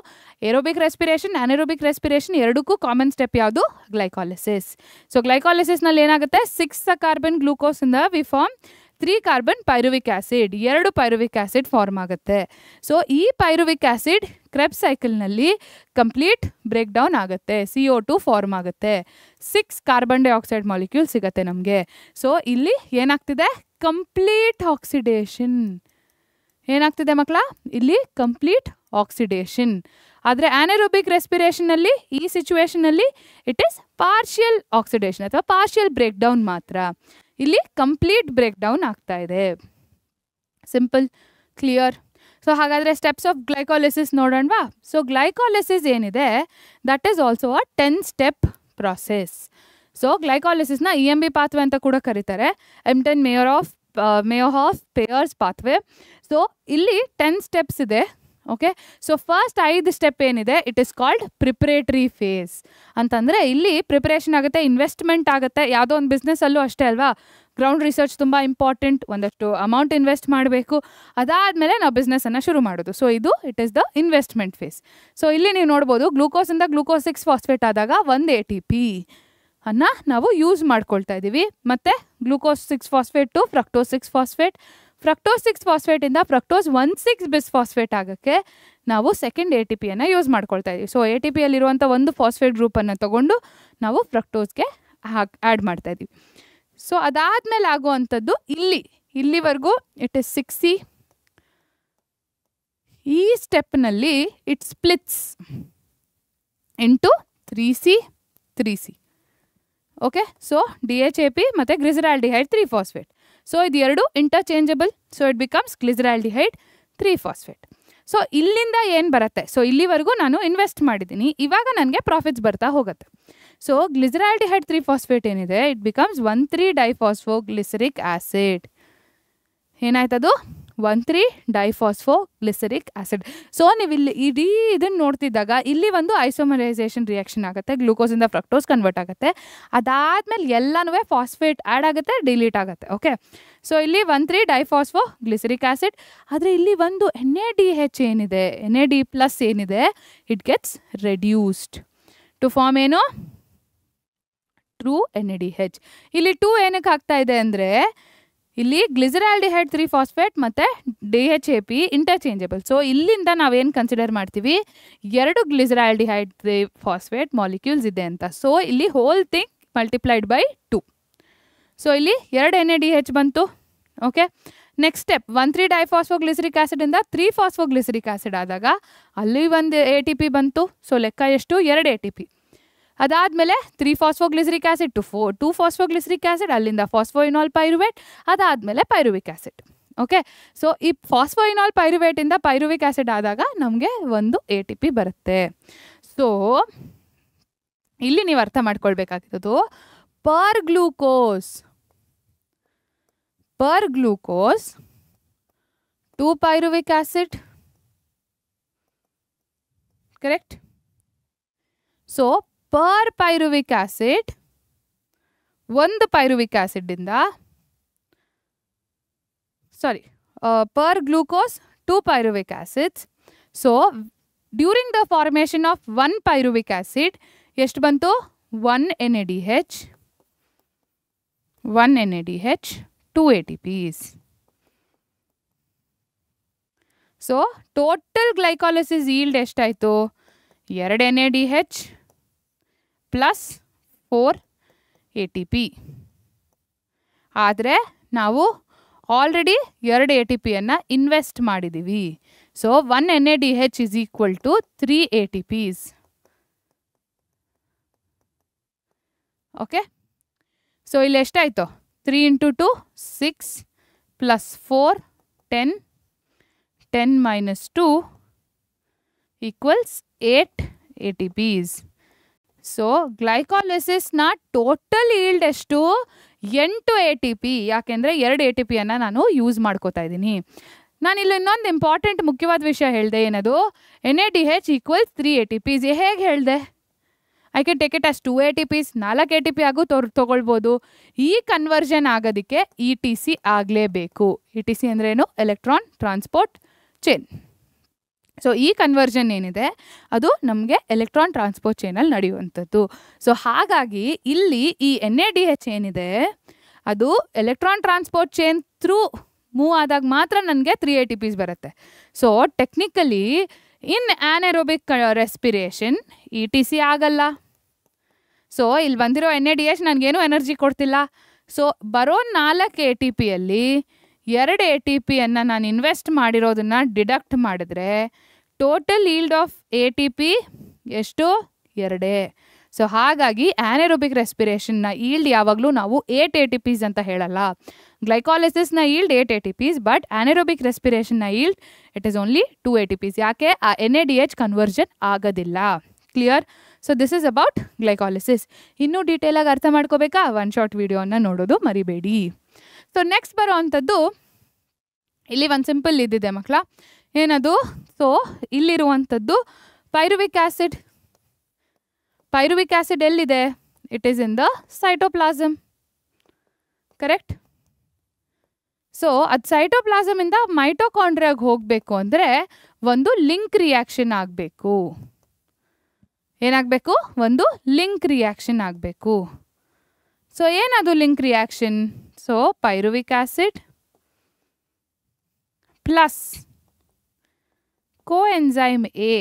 ಏರೋಬಿಕ್ ರೆಸ್ಪಿರೇಷನ್, ಅನೆರೋಬಿಕ್ ರೆಸ್ಪಿರೇಷನ್ ಎರಡಕ್ಕೂ ಕಾಮನ್ ಸ್ಟೆಪ್ ಯಾವುದು? ಗ್ಲೈಕಾಲಿಸಿಸ್. ಸೊ ಗ್ಲೈಕಾಲಿಸಿಸ್ನಲ್ಲಿ ಏನಾಗುತ್ತೆ? 6 ಕಾರ್ಬನ್ ಗ್ಲೂಕೋಸಿಂದ we form 3 carbon pyruvic acid, 2 pyruvic acid form ಆಗುತ್ತೆ. ಸೊ ಈ ಪೈರುವಿಕ್ ಆ್ಯಸಿಡ್ ಕ್ರೆಬ್ಸ್ ಸೈಕಲ್ನಲ್ಲಿ ಕಂಪ್ಲೀಟ್ ಬ್ರೇಕ್ ಡೌನ್ ಆಗುತ್ತೆ, CO2 ಫಾರ್ಮ್ ಆಗುತ್ತೆ, 6 ಕಾರ್ಬನ್ ಡೈಆಕ್ಸೈಡ್ ಮಾಲಿಕ್ಯೂಲ್ ಸಿಗುತ್ತೆ ನಮಗೆ. ಸೊ ಇಲ್ಲಿ ಏನಾಗ್ತಿದೆ? Complete oxidation. ಏನಾಗ್ತಿದೆ ಮಕ್ಕಳ? ಇಲ್ಲಿ ಕಂಪ್ಲೀಟ್ ಆಕ್ಸಿಡೇಷನ್. ಆದರೆ ಆನೆರೋಬಿಕ್ ರೆಸ್ಪಿರೇಷನಲ್ಲಿ ಈ ಸಿಚುವೇಷನಲ್ಲಿ ಇಟ್ ಈಸ್ ಪಾರ್ಷಿಯಲ್ ಆಕ್ಸಿಡೇಷನ್ ಅಥವಾ ಪಾರ್ಷಿಯಲ್ ಬ್ರೇಕ್ ಡೌನ್ ಮಾತ್ರ. ಇಲ್ಲಿ ಕಂಪ್ಲೀಟ್ ಬ್ರೇಕ್ ಡೌನ್ ಆಗ್ತಾ ಇದೆ. Simple, clear. ಸೊ ಹಾಗಾದರೆ ಸ್ಟೆಪ್ಸ್ ಆಫ್ ಗ್ಲೈಕಾಲಿಸಿಸ್ ನೋಡೋಣವಾ? ಸೊ ಗ್ಲೈಕಾಲಿಸಿಸ್ ಏನಿದೆ that is also a 10 step process. So ಗ್ಲೈಕಾಲಿಸಿಸ್ನ EMB ಪಾತ್ವೆ ಅಂತ ಕೂಡ ಕರೀತಾರೆ, M10 ಮೇಯರ್ಹಾಫ್ ಪೇಯರ್ಸ್ ಪಾತ್ವೆ. ಸೊ ಇಲ್ಲಿ 10 ಸ್ಟೆಪ್ಸ್ ಇದೆ. ಓಕೆ, ಸೊ ಫಸ್ಟ್ 5 ಸ್ಟೆಪ್ ಏನಿದೆ it is called preparatory phase ಅಂತಂದರೆ ಇಲ್ಲಿ ಪ್ರಿಪ್ರೇಷನ್ ಆಗುತ್ತೆ, ಇನ್ವೆಸ್ಟ್ಮೆಂಟ್ ಆಗುತ್ತೆ. ಯಾವುದೋ ಒಂದು ಬಿಸ್ನೆಸ್ಸಲ್ಲೂ ಅಷ್ಟೇ ಅಲ್ವಾ, ಗ್ರೌಂಡ್ ರಿಸರ್ಚ್ ತುಂಬ ಇಂಪಾರ್ಟೆಂಟ್, ಒಂದಷ್ಟು ಅಮೌಂಟ್ ಇನ್ವೆಸ್ಟ್ ಮಾಡಬೇಕು, ಅದಾದಮೇಲೆ ನಾವು ಬಿಸ್ನೆಸ್ಸನ್ನು ಶುರು ಮಾಡೋದು. ಸೊ ಇದು it is the investment phase. So ಇಲ್ಲಿ ನೀವು ನೋಡ್ಬೋದು ಗ್ಲೂಕೋಸಿಂದ ಗ್ಲೂಕೋಸ್ 6 ಫಾಸ್ಫೇಟ್ ಆದಾಗ 1 ATP ಅನ್ನು ನಾವು ಯೂಸ್ ಮಾಡ್ಕೊಳ್ತಾ ಇದ್ದೀವಿ. ಮತ್ತು glucose 6 phosphate to fructose 6 phosphate, fructose 6 ಫಾಸ್ಫೇಟಿಂದ ಫ್ರಕ್ಟೋಸ್ 1,6 ಬಿಸ್ ಫಾಸ್ಫೇಟ್ ಆಗೋಕ್ಕೆ ನಾವು ಸೆಕೆಂಡ್ ATPಯನ್ನು ಯೂಸ್ ಮಾಡ್ಕೊಳ್ತಾ ಇದ್ದೀವಿ. ಸೊ ATPಯಲ್ಲಿರುವಂಥ ಒಂದು ಫಾಸ್ಫೇಟ್ ಗ್ರೂಪನ್ನು ತೊಗೊಂಡು ನಾವು ಫ್ರಕ್ಟೋಸ್ಗೆ ಆ್ಯಡ್ ಮಾಡ್ತಾ ಇದ್ದೀವಿ. ಸೊ ಅದಾದಮೇಲೆ ಆಗುವಂಥದ್ದು ಇಲ್ಲಿವರೆಗೂ ಇಟ್ ಇಸ್ 6C. ಈ ಸ್ಟೆಪ್ನಲ್ಲಿ it splits into 3C 3C. Okay, so DHAP ಮತ್ತು ಗ್ಲಿಸರಾಲ್ಡಿಹೈಡ್ 3 ಫಾಸ್ಫೇಟ್. ಸೊ ಇದು ಎರಡು interchangeable, so it becomes glyceraldehyde 3 phosphate. So ಇಲ್ಲಿಂದ ಏನು ಬರುತ್ತೆ? ಸೊ ಇಲ್ಲಿವರೆಗೂ ನಾನು ಇನ್ವೆಸ್ಟ್ ಮಾಡಿದ್ದೀನಿ, ಇವಾಗ ನನಗೆ ಪ್ರಾಫಿಟ್ಸ್ ಬರ್ತಾ ಹೋಗುತ್ತೆ. ಸೊ ಗ್ಲಿಸರಾಲ್ಡಿಹೈಡ್ 3 ಫಾಸ್ಫೇಟ್ ಏನಿದೆ ಇಟ್ ಬಿಕಮ್ಸ್ 1,3-ಡೈಫಾಸ್ಫೋಗ್ಲಿಸರಿಕ್ ಆ್ಯಸಿಡ್. ಏನಾಯ್ತದು? Diphosphoglyceric acid. ಸೊ ನೀವು ಇಲ್ಲಿ ಇಡೀ ಇದನ್ನು ನೋಡ್ತಿದ್ದಾಗ ಇಲ್ಲಿ ಒಂದು ಐಸೋಮರೈಸೇಷನ್ ರಿಯಾಕ್ಷನ್ ಆಗುತ್ತೆ, ಗ್ಲೂಕೋಸಿಂದ ಫ್ರಕ್ಟೋಸ್ ಕನ್ವರ್ಟ್ ಆಗುತ್ತೆ, ಅದಾದಮೇಲೆ ಎಲ್ಲನೂ ಫಾಸ್ಫೇಟ್ ಆ್ಯಡ್ ಆಗುತ್ತೆ, ಡಿಲೀಟ್ ಆಗುತ್ತೆ. ಓಕೆ, ಸೊ ಇಲ್ಲಿ 1,3-ಡೈಫಾಸ್ಫೋಗ್ಲಿಸರಿಕ್ ಆ್ಯಸಿಡ್. ಆದರೆ ಇಲ್ಲಿ ಒಂದು NADH ಏನಿದೆ, NAD+ ಏನಿದೆ it gets reduced to form ಏನು? True NADH. ಇಲ್ಲಿ 2 ಏನಕ್ಕೆ ಆಗ್ತಾ ಇದೆ ಅಂದರೆ ಇಲ್ಲಿ ಗ್ಲಿಸರಾಲ್ಡಿಹೈಡ್ 3 ಫಾಸ್ಫೇಟ್ ಮತ್ತು DHAP ಇಂಟರ್ಚೇಂಜಬಲ್. ಸೊ ಇಲ್ಲಿಂದ ನಾವೇನು ಕನ್ಸಿಡರ್ ಮಾಡ್ತೀವಿ? 2 ಗ್ಲಿಸರಾಲ್ಡಿಹೈಡ್ 3 ಫಾಸ್ಫೇಟ್ ಮಾಲಿಕ್ಯೂಲ್ಸ್ ಇದೆ ಅಂತ. ಸೊ ಇಲ್ಲಿ whole thing multiplied by 2. So ಇಲ್ಲಿ 2 NADH ಬಂತು. ಓಕೆ, ನೆಕ್ಸ್ಟ್ ಸ್ಟೆಪ್ 1,3-ಡೈಫಾಸ್ಫೋಗ್ಲಿಸರಿಕ್ ಆ್ಯಸಿಡಿಂದ 3 ಫಾಸ್ಫೋಗ್ಲಿಸರಿಕ್ ಆ್ಯಸಿಡ್ ಆದಾಗ ಅಲ್ಲಿ ಒಂದು ATP ಬಂತು. ಸೊ ಲೆಕ್ಕ ಎಷ್ಟು? 2 ATP. ಅದಾದಮೇಲೆ 3 phosphoglyceric acid to 2 phosphoglyceric acid, ಅಲ್ಲಿಂದ ಫಾಸ್ಫೋಯಿನಾಲ್ ಪೈರುವೇಟ್, ಅದಾದಮೇಲೆ ಪೈರುವಿಕ್ ಆ್ಯಸಿಡ್. ಓಕೆ, ಸೊ ಈ ಫಾಸ್ಫೋಯಿನಾಲ್ ಪೈರುವೇಟಿಂದ ಪೈರುವಿಕ್ ಆ್ಯಸಿಡ್ ಆದಾಗ ನಮಗೆ ಒಂದು ATP ಬರುತ್ತೆ. ಸೊ ಇಲ್ಲಿ ನೀವು ಅರ್ಥ ಮಾಡ್ಕೊಳ್ಬೇಕಾಗಿರೋದು per glucose 2 pyruvic acid, correct? So per pyruvic acid ಒಂದು ಪೈರುವಿಕ್ ಆ್ಯಸಿಡಿಂದ per glucose 2 pyruvic acids. So during the formation of 1 pyruvic acid ಎಷ್ಟು ಬಂತು? 1 NADH 2 ATPs. So total glycolysis yield ಎಷ್ಟಾಯಿತು? 2 NADH ಪ್ಲಸ್ 4 ATP. ಆದರೆ ನಾವು ಆಲ್ರೆಡಿ 2 ATPಯನ್ನು invest ಮಾಡಿದ್ದೀವಿ. So 1 NADH is equal to 3 ATPs. Okay, so ಇಲ್ಲಿ ಎಷ್ಟಾಯಿತು? 3 × 2 6 ಪ್ಲಸ್ 4 10 10 - 2 ಈಕ್ವಲ್ಸ್ 8 ATPs. ಸೊ ಗ್ಲೈಕಾಲಿಸಿಸ್ನ ಟೋಟಲ್ ಈಲ್ಡ್ ಎಷ್ಟು? 8 ATP. ಯಾಕೆಂದರೆ 2 ATPಯನ್ನು ನಾನು ಯೂಸ್ ಮಾಡ್ಕೋತಾ ಇದ್ದೀನಿ. ನಾನು ಇಲ್ಲಿ ಇನ್ನೊಂದು ಇಂಪಾರ್ಟೆಂಟ್ ಮುಖ್ಯವಾದ ವಿಷಯ ಹೇಳಿದೆ, ಏನದು NADH = 3 ATPs. ಹೇಗೆ ಹೇಳಿದೆ? I can take it as 2 ATPs, 4 ATP ಆಗು ತೊಗೊಳ್ಬೋದು. ಈ ಕನ್ವರ್ಷನ್ ಆಗೋದಕ್ಕೆ ETC ಆಗಲೇಬೇಕು. ETC ಅಂದರೆ ಏನು? Electron transport chain. ಸೊ ಈ ಕನ್ವರ್ಷನ್ ಏನಿದೆ ಅದು ನಮಗೆ ಎಲೆಕ್ಟ್ರಾನ್ ಟ್ರಾನ್ಸ್ಪೋರ್ಟ್ ಚೈನಲ್ಲಿ ನಡೆಯುವಂಥದ್ದು. ಸೊ ಹಾಗಾಗಿ ಇಲ್ಲಿ ಈ NADH ಏನಿದೆ ಅದು electron transport chain through move ಆದಾಗ ಮಾತ್ರ ನನಗೆ 3 ATPs ಬರುತ್ತೆ. ಸೊ ಟೆಕ್ನಿಕಲಿ ಇನ್ ಆ್ಯನೆರೋಬಿಕ್ ರೆಸ್ಪಿರೇಷನ್ ETC ಆಗಲ್ಲ. ಸೊ ಇಲ್ಲಿ ಬಂದಿರೋ NADH ನನಗೇನು ಎನರ್ಜಿ ಕೊಡ್ತಿಲ್ಲ. ಸೊ ಬರೋ 4 ATPಯಲ್ಲಿ 2 ATPಯನ್ನು ನಾನು ಇನ್ವೆಸ್ಟ್ ಮಾಡಿರೋದನ್ನು ಡಿಡಕ್ಟ್ ಮಾಡಿದ್ರೆ ಟೋಟಲ್ ಈಲ್ಡ್ ಆಫ್ ATP ಎಷ್ಟು? 2. ಸೊ ಹಾಗಾಗಿ ಆ್ಯನೆರೋಬಿಕ್ ರೆಸ್ಪಿರೇಷನ್ನ ಈಲ್ಡ್ ಯಾವಾಗಲೂ ನಾವು 8 ATPs ಅಂತ ಹೇಳಲ್ಲ. ಗ್ಲೈಕಾಲಿಸಿಸ್ನ ಈಲ್ಡ್ 8 ATPs, ಬಟ್ ಆ್ಯನೆರೋಬಿಕ್ ರೆಸ್ಪಿರೇಷನ್ನ yield it is only 2 ATPs. ಯಾಕೆ? ಆ NADH ಕನ್ವರ್ಷನ್ ಆಗೋದಿಲ್ಲ. Clear? So this is about glycolysis. ಇನ್ನೂ ಡೀಟೇಲಾಗಿ ಅರ್ಥ ಮಾಡ್ಕೋಬೇಕಾ? 1 ಶಾರ್ಟ್ ವಿಡಿಯೋನ ನೋಡೋದು ಮರಿಬೇಡಿ. ಸೊ ನೆಕ್ಸ್ಟ್ ಬರೋ ಅಂಥದ್ದು ಇಲ್ಲಿ ಒಂದು ಸಿಂಪಲ್ ಇದ್ದಿದೆ ಮಕ್ಕಳ, ಏನದು? ಸೊ ಇಲ್ಲಿರುವಂಥದ್ದು ಪೈರುವಿಕ್ ಆ್ಯಸಿಡ್. ಪೈರುವಿಕ್ ಆ್ಯಸಿಡ್ ಎಲ್ಲಿದೆ? It is in the cytoplasm. Correct? So ಅದು ಸೈಟೋಪ್ಲಾಸಮಿಂದ ಮೈಟೋಕಾಂಡ್ರಿಯಾಗೆ ಹೋಗಬೇಕು ಅಂದರೆ ಒಂದು ಲಿಂಕ್ ರಿಯಾಕ್ಷನ್ ಆಗಬೇಕು. ಏನಾಗಬೇಕು? ಒಂದು ಲಿಂಕ್ ರಿಯಾಕ್ಷನ್ ಆಗಬೇಕು. ಸೊ ಏನದು link reaction? So ಪೈರುವಿಕ್ acid plus coenzyme A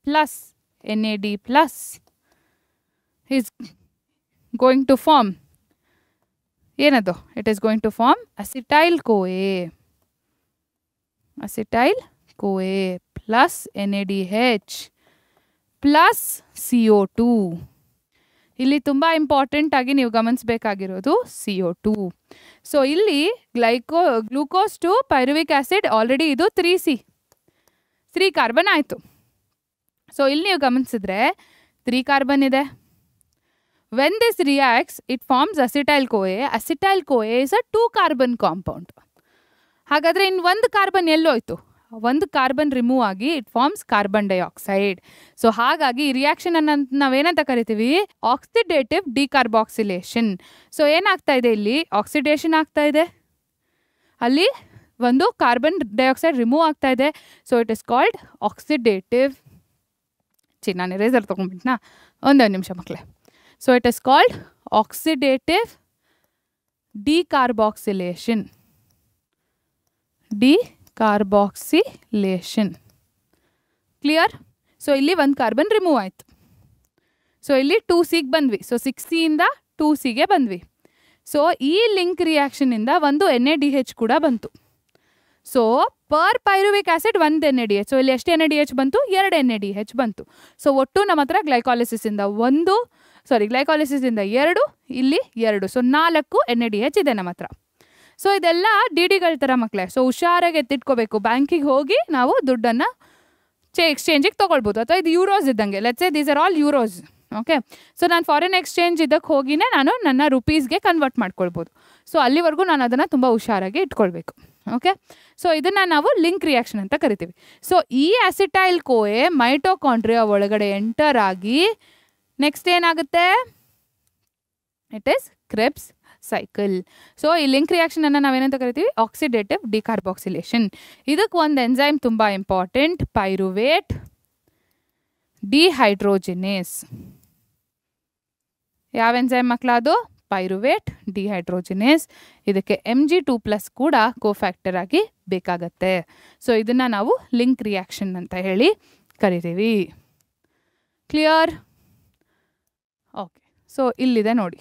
plus NAD plus is going to form, ಏನದು? It is going to form acetyl-CoA. Acetyl-CoA plus NADH plus CO2. ಇಲ್ಲಿ ತುಂಬ ಇಂಪಾರ್ಟೆಂಟ್ ಆಗಿ ನೀವು ಗಮನಿಸಬೇಕಾಗಿರೋದು CO2. ಸೊ ಇಲ್ಲಿ glucose to pyruvic acid already ಇದು 3 carbon ಆಯಿತು. So ಇಲ್ಲಿ ನೀವು ಗಮನಿಸಿದ್ರೆ 3 ಕಾರ್ಬನ್ ಇದೆ. When this reacts it forms acetyl. Acetyl is a 2 carbon compound. ಹಾಗಾದರೆ ಇನ್ನು 1 ಕಾರ್ಬನ್ ಎಲ್ಲೋಯ್ತು? 1 ಕಾರ್ಬನ್ ರಿಮೂವ್ ಆಗಿ it forms carbon dioxide. So ಹಾಗಾಗಿ ಈ ರಿಯಾಕ್ಷನ್ ಅನ್ನು ನಾವೇನಂತ ಕರಿತೀವಿ? ಆಕ್ಸಿಡೇಟಿವ್ ಡಿಕಾರ್ಬಾಕ್ಸಿಲೇಷನ್. ಸೊ ಏನಾಗ್ತಾ ಇದೆ? ಇಲ್ಲಿ ಆಕ್ಸಿಡೇಷನ್ ಆಗ್ತಾ ಇದೆ, ಅಲ್ಲಿ ಒಂದು ಕಾರ್ಬನ್ ಡೈಆಕ್ಸೈಡ್ ರಿಮೂವ್ ಆಗ್ತಾ ಇದೆ. So it is called oxidative. ನಾನು ಎರೇಸರ್ ತೊಗೊಂಡ್ಬಿಟ್ನಾ? ಒಂದೊಂದು ನಿಮಿಷ ಮಕ್ಕಳೇ. So it is called oxidative decarboxylation. Decarboxylation. Clear? So ಇಲ್ಲಿ 1 ಕಾರ್ಬನ್ ರಿಮೂವ್ ಆಯಿತು. ಸೊ ಇಲ್ಲಿ 2C ಬಂದ್ವಿ. ಸೊ 6C ಇಂದ 2C ಬಂದ್ವಿ. ಸೊ ಈ ಲಿಂಕ್ ರಿಯಾಕ್ಷನಿಂದ ಒಂದು NADH ಕೂಡ ಬಂತು. So per pyruvic acid 1 NADH. So ಇಲ್ಲಿ ಎಷ್ಟು NADH ಬಂತು? 2 NADH ಬಂತು. ಸೊ ಒಟ್ಟು ನಮ್ಮ ಹತ್ರ ಗ್ಲೈಕಾಲಿಸಿಸಿಂದ 2, ಇಲ್ಲಿ 2. ಸೊ 4 NADH ಇದೆ ನಮ್ಮ ಹತ್ರ. ಸೊ ಇದೆಲ್ಲ DDಗಳ ಥರ ಮಕ್ಕಳೇ. ಸೊ ಹುಷಾರಾಗಿ ಎತ್ತಿಟ್ಕೋಬೇಕು. ಬ್ಯಾಂಕಿಗೆ ಹೋಗಿ ನಾವು ದುಡ್ಡನ್ನು ಎಕ್ಸ್ಚೇಂಜಿಗೆ ತೊಗೊಳ್ಬೋದು, ಅಥವಾ ಇದು ಯೂರೋಸ್ ಇದ್ದಂಗೆ. Let's say these are all euros. Okay. So ನಾನು ಫಾರಿನ್ ಎಕ್ಸ್ಚೇಂಜ್ ಇದಕ್ಕೆ ಹೋಗಿನೇ ನಾನು ನನ್ನ ರುಪೀಸ್ಗೆ ಕನ್ವರ್ಟ್ ಮಾಡ್ಕೊಳ್ಬೋದು. ಸೊ ಅಲ್ಲಿವರೆಗೂ ನಾನು ಅದನ್ನು ತುಂಬ ಹುಷಾರಾಗಿ ಇಟ್ಕೊಳ್ಬೇಕು. ಓಕೆ. ಸೊ ಇದನ್ನು ನಾವು ಲಿಂಕ್ ರಿಯಾಕ್ಷನ್ ಅಂತ ಕರಿತೀವಿ. ಸೊ ಈ ಅಸಿಟೈಲ್-CoA ಮೈಟೋಕಾಂಡ್ರಿಯಾ ಒಳಗಡೆ ಎಂಟರ್ ಆಗಿ ನೆಕ್ಸ್ಟ್ ಏನಾಗುತ್ತೆ? It is Krebs cycle. So ಈ ಲಿಂಕ್ ರಿಯಾಕ್ಷನನ್ನು ನಾವೇನಂತ ಕರಿತೀವಿ? Oxidative decarboxylation. ಇದಕ್ಕೆ ಒಂದು ಎಂಜೈಮ್ ತುಂಬ ಇಂಪಾರ್ಟೆಂಟ್, ಪೈರುವೇಟ್ ಡಿಹೈಡ್ರೋಜಿನೇಸ್. ಯಾವ ಎಂಜೈಮ್ ಮಕ್ಕಳ? ಅದು ಪೈರುವೇಟ್ ಡಿಹೈಡ್ರೋಜಿನೇಸ್. ಇದಕ್ಕೆ Mg2+ ಕೂಡ ಕೋಫ್ಯಾಕ್ಟರ್ ಆಗಿ ಬೇಕಾಗತ್ತೆ. ಸೊ ಇದನ್ನು ನಾವು ಲಿಂಕ್ ರಿಯಾಕ್ಷನ್ ಅಂತ ಹೇಳಿ ಕರಿತೀವಿ. ಕ್ಲಿಯರ್? ಓಕೆ. ಸೊ ಇಲ್ಲಿದೆ ನೋಡಿ,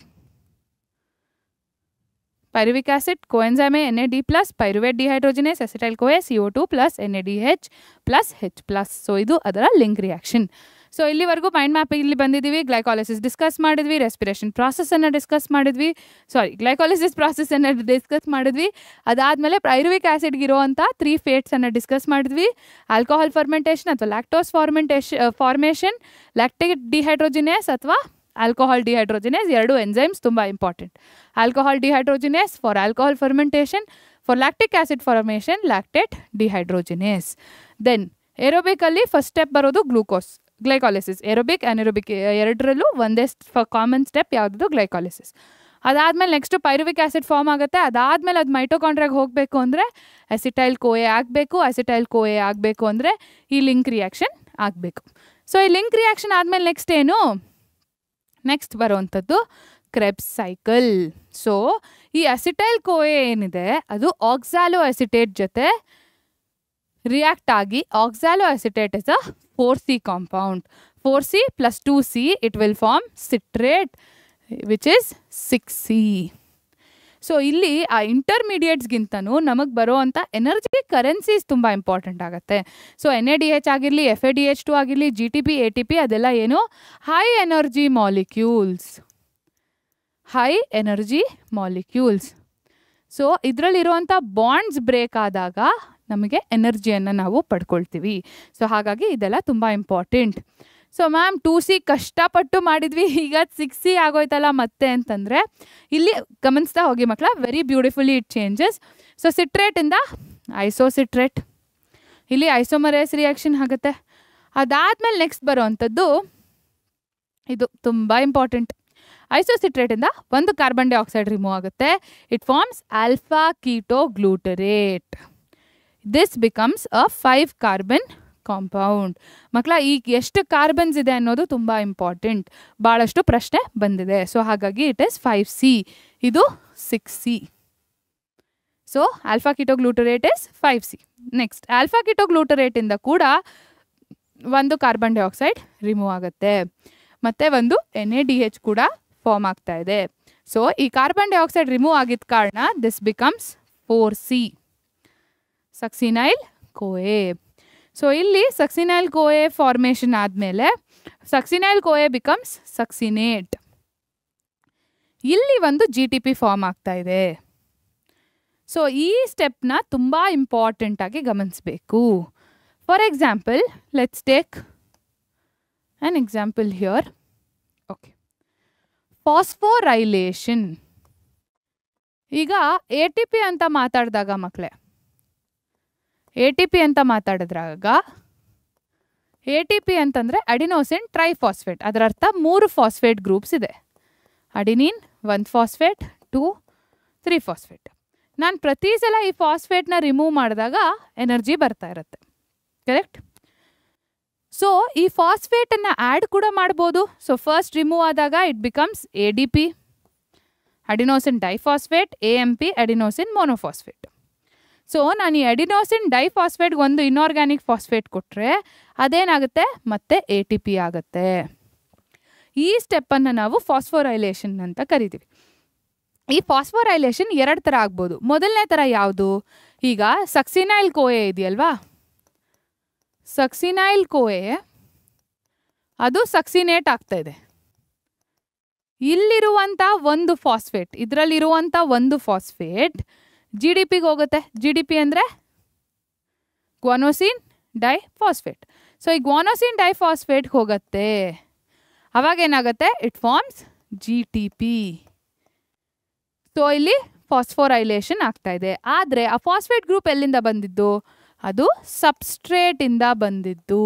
pyruvic acid, coenzyme A, NAD+, pyruvate dehydrogenase, acetyl, CO2 plus NADH plus H+. So ಇದು ಅದರ ಲಿಂಕ್ ರಿಯಾಕ್ಷನ್. ಸೊ ಇಲ್ಲಿವರೆಗೂ ಮೈಂಡ್ ಮ್ಯಾಪ್ ಇಲ್ಲಿ ಬಂದಿದ್ದೀವಿ. ಗ್ಲೈಕಾಲಿಸಿಸ್ ಡಿಸ್ಕಸ್ ಮಾಡಿದ್ವಿ, ರೆಸ್ಪಿರೇಷನ್ ಪ್ರಾಸೆಸನ್ನು ಡಿಸ್ಕಸ್ ಮಾಡಿದ್ವಿ, ಗ್ಲೈಕಾಲಿಸಿಸ್ ಪ್ರಾಸೆಸನ್ನು ಡಿಸ್ಕಸ್ ಮಾಡಿದ್ವಿ. ಅದಾದಮೇಲೆ ಪೈರುವಿಕ್ ಆ್ಯಸಿಡ್ಗೆ ಇರೋವಂಥ 3 ಫೇಟ್ಸನ್ನು ಡಿಸ್ಕಸ್ ಮಾಡಿದ್ವಿ. ಆಲ್ಕೋಹಾಲ್ ಫರ್ಮೆಂಟೇಷನ್ ಅಥವಾ ಲ್ಯಾಕ್ಟೋಸ್ ಫಾರ್ಮೇಷನ್, ಲ್ಯಾಕ್ಟಿಕ್ ಡಿಹೈಡ್ರೋಜಿನೇಸ್ ಅಥವಾ ಆಲ್ಕೋಹಾಲ್ ಡಿಹೈಡ್ರೋಜಿನೇಸ್, 2 ಎಂಜೈಮ್ಸ್ ತುಂಬ important. Alcohol dehydrogenase for alcohol fermentation, for lactic acid formation lactate dehydrogenase. Then ಏರೋಬಿಕಲ್ಲಿ ಫಸ್ಟ್ ಸ್ಟೆಪ್ ಬರೋದು ಗ್ಲೈಕಾಲಿಸಿಸ್. ಏರೋಬಿಕ್ ಅನೆರೋಬಿಕ್ ಎರಡರಲ್ಲೂ ಒಂದೇ ಕಾಮನ್ ಸ್ಟೆಪ್ ಯಾವುದು, ಗ್ಲೈಕಾಲಿಸಿಸ್. ಅದಾದಮೇಲೆ ನೆಕ್ಸ್ಟ್ ಪೈರುವಿಕ್ ಆ್ಯಸಿಡ್ ಫಾರ್ಮ್ ಆಗುತ್ತೆ. ಅದಾದಮೇಲೆ ಅದು ಮೈಟೋಕಾಂಡ್ರಿಯಾಗೆ ಹೋಗಬೇಕು ಅಂದರೆ ಅಸಿಟೈಲ್ ಕೋಎ ಆಗಬೇಕು. ಅಸಿಟೈಲ್ ಕೋಎ ಆಗಬೇಕು ಅಂದರೆ ಈ ಲಿಂಕ್ ರಿಯಾಕ್ಷನ್ ಆಗಬೇಕು. ಸೊ ಈ ಲಿಂಕ್ ರಿಯಾಕ್ಷನ್ ಆದಮೇಲೆ ನೆಕ್ಸ್ಟ್ ಏನು, ನೆಕ್ಸ್ಟ್ ಬರುವಂಥದ್ದು ಕ್ರೆಬ್ಸ್ ಸೈಕಲ್. ಸೊ ಈ ಅಸಿಟೈಲ್ ಕೋಎ ಏನಿದೆ ಅದು ಆಕ್ಸಾಲೋ ಅಸಿಟೇಟ್ ಜೊತೆ ರಿಯಾಕ್ಟ್ ಆಗಿ oxaloacetate is a 4C compound. 4C + 2C it will form citrate which is 6C. So ಇಲ್ಲಿ ಆ ಇಂಟರ್ಮೀಡಿಯೇಟ್ಸ್ಗಿಂತನೂ ನಮಗೆ ಬರೋವಂಥ ಎನರ್ಜಿ ಕರೆನ್ಸೀಸ್ ತುಂಬ ಇಂಪಾರ್ಟೆಂಟ್ ಆಗುತ್ತೆ. ಸೊ NADH ಆಗಿರಲಿ, FADH2 ಆಗಿರಲಿ, GTP, ATP ಅದೆಲ್ಲ ಏನು high energy molecules. High energy molecules. So ಇದರಲ್ಲಿರುವಂಥ bonds break ಆದಾಗ ನಮಗೆ ಎನರ್ಜಿಯನ್ನು ನಾವು ಪಡ್ಕೊಳ್ತೀವಿ. ಸೊ ಹಾಗಾಗಿ ಇದೆಲ್ಲ ತುಂಬ ಇಂಪಾರ್ಟೆಂಟ್. ಸೊ ಮ್ಯಾಮ್ 2C ಕಷ್ಟಪಟ್ಟು ಮಾಡಿದ್ವಿ, ಈಗ 6C ಆಗೋಯ್ತಲ್ಲ ಮತ್ತೆ ಅಂತಂದರೆ ಇಲ್ಲಿ ಗಮನಿಸ್ತಾ ಹೋಗಿ ಮಕ್ಕಳ, very beautifully it changes. So ಸಿಟ್ರೇಟಿಂದ ಐಸೋಸಿಟ್ರೇಟ್, ಇಲ್ಲಿ ಐಸೋಮರೇಸ್ ರಿಯಾಕ್ಷನ್ ಆಗುತ್ತೆ. ಅದಾದಮೇಲೆ ನೆಕ್ಸ್ಟ್ ಬರೋವಂಥದ್ದು ಇದು ತುಂಬ ಇಂಪಾರ್ಟೆಂಟ್. ಐಸೋಸಿಟ್ರೇಟಿಂದ ಒಂದು ಕಾರ್ಬನ್ ಡೈಆಕ್ಸೈಡ್ ರಿಮೂವ್ ಆಗುತ್ತೆ. It forms alpha this becomes a 5 carbon compound. ಮಕ್ಕಳ ಈಗ ಎಷ್ಟು ಕಾರ್ಬನ್ಸ್ ಇದೆ ಅನ್ನೋದು ತುಂಬ ಇಂಪಾರ್ಟೆಂಟ್, ಭಾಳಷ್ಟು ಪ್ರಶ್ನೆ ಬಂದಿದೆ. ಸೊ ಹಾಗಾಗಿ ಇಟ್ ಇಸ್ 5C, ಇದು 6C. So alpha ketoglutarate is 5C. Next alpha ಕೀಟೋಗ್ಲೂಟರೇಟಿಂದ ಕೂಡ ಒಂದು ಕಾರ್ಬನ್ ಡೈಆಕ್ಸೈಡ್ ರಿಮೂವ್ ಆಗುತ್ತೆ, ಮತ್ತು ಒಂದು NADH ಕೂಡ ಫಾರ್ಮ್ ಆಗ್ತಾ ಇದೆ. ಸೊ ಈ ಕಾರ್ಬನ್ ಡೈಆಕ್ಸೈಡ್ ರಿಮೂವ್ ಆಗಿದ್ದ ಕಾರಣ ದಿಸ್ ಬಿಕಮ್ಸ್ 4C, ಸಕ್ಸಿನೈಲ್ ಕೋಎ. ಸೊ ಇಲ್ಲಿ ಸಕ್ಸಿನೈಲ್ ಕೋಎ ಫಾರ್ಮೇಷನ್ ಆದಮೇಲೆ ಸಕ್ಸಿನೈಲ್ ಕೋಎ ಬಿಕಮ್ಸ್ ಸಕ್ಸಿನೇಟ್. ಇಲ್ಲಿ ಒಂದು GTP ಫಾರ್ಮ್ ಆಗ್ತಾ ಇದೆ. ಸೊ ಈ ಸ್ಟೆಪ್ನ ತುಂಬ ಇಂಪಾರ್ಟೆಂಟಾಗಿ ಗಮನಿಸಬೇಕು. For example let's take an example here. Okay, phosphorylation. ಈಗ ATP ಅಂತ ಮಾತಾಡಿದಾಗ ಮಕ್ಕಳೇ, ATP ಅಂತ ಮಾತಾಡಿದ್ರಾಗ ATP ಅಂತಂದರೆ ಅಡಿನೋಸಿನ್ ಟ್ರೈಫಾಸ್ಫೇಟ್. ಅದರ ಅರ್ಥ 3 ಫಾಸ್ಫೇಟ್ ಗ್ರೂಪ್ಸ್ ಇದೆ. Adenine 1 phosphate, 2, 3 phosphate. ನಾನು ಪ್ರತಿ ಸಲ ಈ ಫಾಸ್ಫೇಟ್ನ ರಿಮೂವ್ ಮಾಡಿದಾಗ ಎನರ್ಜಿ ಬರ್ತಾ ಇರುತ್ತೆ, ಕರೆಕ್ಟ್? ಸೊ ಈ ಫಾಸ್ಫೇಟನ್ನು ಆ್ಯಡ್ ಕೂಡ ಮಾಡ್ಬೋದು. ಸೊ ಫಸ್ಟ್ ರಿಮೂವ್ ಆದಾಗ it becomes ADP, adenosine diphosphate, AMP, adenosine monophosphate. So ನಾನು ಈ ಅಡಿನೋಸಿನ್ ಡೈಫಾಸ್ಫೇಟ್ಗೆ ಒಂದು ಇನ್ಆರ್ಗ್ಯಾನಿಕ್ ಫಾಸ್ಫೇಟ್ ಕೊಟ್ಟರೆ ಅದೇನಾಗುತ್ತೆ, ಮತ್ತೆ ATP ಆಗುತ್ತೆ. ಈ ಸ್ಟೆಪ್ಪನ್ನು ನಾವು ಫಾಸ್ಫೋರೈಲೇಷನ್ ಅಂತ ಕರಿತೀವಿ. ಈ ಫಾಸ್ಫೋರೈಲೇಷನ್ 2 ಥರ ಆಗ್ಬೋದು. ಮೊದಲನೇ ಥರ ಯಾವುದು, ಈಗ ಸಕ್ಸಿನೈಲ್ ಕೋಎ ಇದೆಯಲ್ವಾ, ಸಕ್ಸಿನೈಲ್ ಕೋಎ ಅದು ಸಕ್ಸಿನೇಟ್ ಆಗ್ತಾ ಇದೆ. ಇಲ್ಲಿರುವಂಥ ಒಂದು ಫಾಸ್ಫೇಟ್, ಇದರಲ್ಲಿರುವಂಥ ಒಂದು ಫಾಸ್ಫೇಟ್ GDPಗೆ ಹೋಗುತ್ತೆ. GDP ಅಂದರೆ ಗ್ವಾನೋಸಿನ್ ಡೈಫಾಸ್ಫೇಟ್. ಸೊ ಈ ಗ್ವಾನೋಸಿನ್ ಡೈಫಾಸ್ಫೇಟ್ಗೆ ಹೋಗುತ್ತೆ, ಅವಾಗೇನಾಗುತ್ತೆ, ಇಟ್ ಫಾರ್ಮ್ಸ್ GTP. ಸೊ ಇಲ್ಲಿ ಫಾಸ್ಫೋರೈಲೇಷನ್ ಆಗ್ತಾ ಇದೆ. ಆದರೆ ಆ ಫಾಸ್ಫೇಟ್ ಗ್ರೂಪ್ ಎಲ್ಲಿಂದ ಬಂದಿದ್ದು, ಅದು ಸಬ್ಸ್ಟ್ರೇಟಿಂದ ಬಂದಿದ್ದು.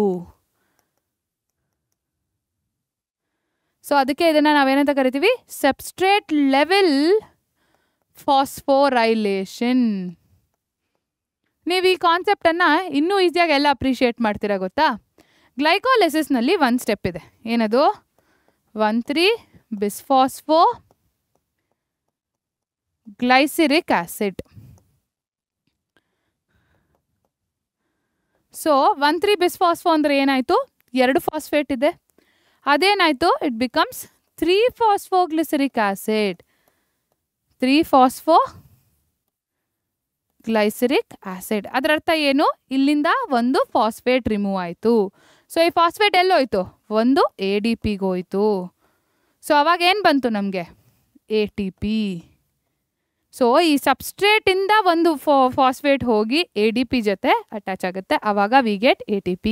ಸೊ ಅದಕ್ಕೆ ಇದನ್ನು ನಾವೇನಂತ ಕರಿತೀವಿ, ಸಬ್ಸ್ಟ್ರೇಟ್ ಲೆವೆಲ್ ಫಾಸ್ಫೋರೈಲೇಷನ್. ನೀವು ಈ ಕಾನ್ಸೆಪ್ಟನ್ನು ಇನ್ನೂ ಈಸಿಯಾಗಿ ಎಲ್ಲ ಅಪ್ರಿಷಿಯೇಟ್ ಮಾಡ್ತೀರಾ ಗೊತ್ತಾ? ಗ್ಲೈಕೋಲಿಸಿಸ್ನಲ್ಲಿ ಒಂದು ಸ್ಟೆಪ್ ಇದೆ, ಏನದು 1,3-ಬಿಸ್ಫಾಸ್ಫೋ ಗ್ಲೈಸಿರಿಕ್ ಆಸಿಡ್. ಸೊ 1,3-ಬಿಸ್ಫಾಸ್ಫೋ ಅಂದರೆ ಏನಾಯಿತು, 2 ಫಾಸ್ಫೇಟ್ ಇದೆ, ಅದೇನಾಯಿತು, ಇಟ್ ಬಿಕಮ್ಸ್ 3-ಫಾಸ್ಫೋಗ್ಲಿಸರಿಕ್ ಆಸಿಡ್, 3-ಫಾಸ್ಫೋ ಗ್ಲೈಸರಿಕ್ ಆಸಿಡ್. ಅದರ ಅರ್ಥ ಏನು, ಇಲ್ಲಿಂದ ಒಂದು ಫಾಸ್ಫೇಟ್ ರಿಮೂವ್ ಆಯಿತು. ಸೊ ಈ ಫಾಸ್ಫೇಟ್ ಎಲ್ಲೋಯ್ತು, ಒಂದು ADPಗೆ ಹೋಯಿತು. ಸೊ ಅವಾಗ ಏನು ಬಂತು ನಮಗೆ, ATP. ಸೊ ಈ ಸಬ್ಸ್ಟ್ರೇಟಿಂದ ಒಂದು ಫಾಸ್ಫೇಟ್ ಹೋಗಿ ADP ಜೊತೆ ಅಟ್ಯಾಚ್ ಆಗುತ್ತೆ, ಆವಾಗ ವಿ ಗೆಟ್ ATP.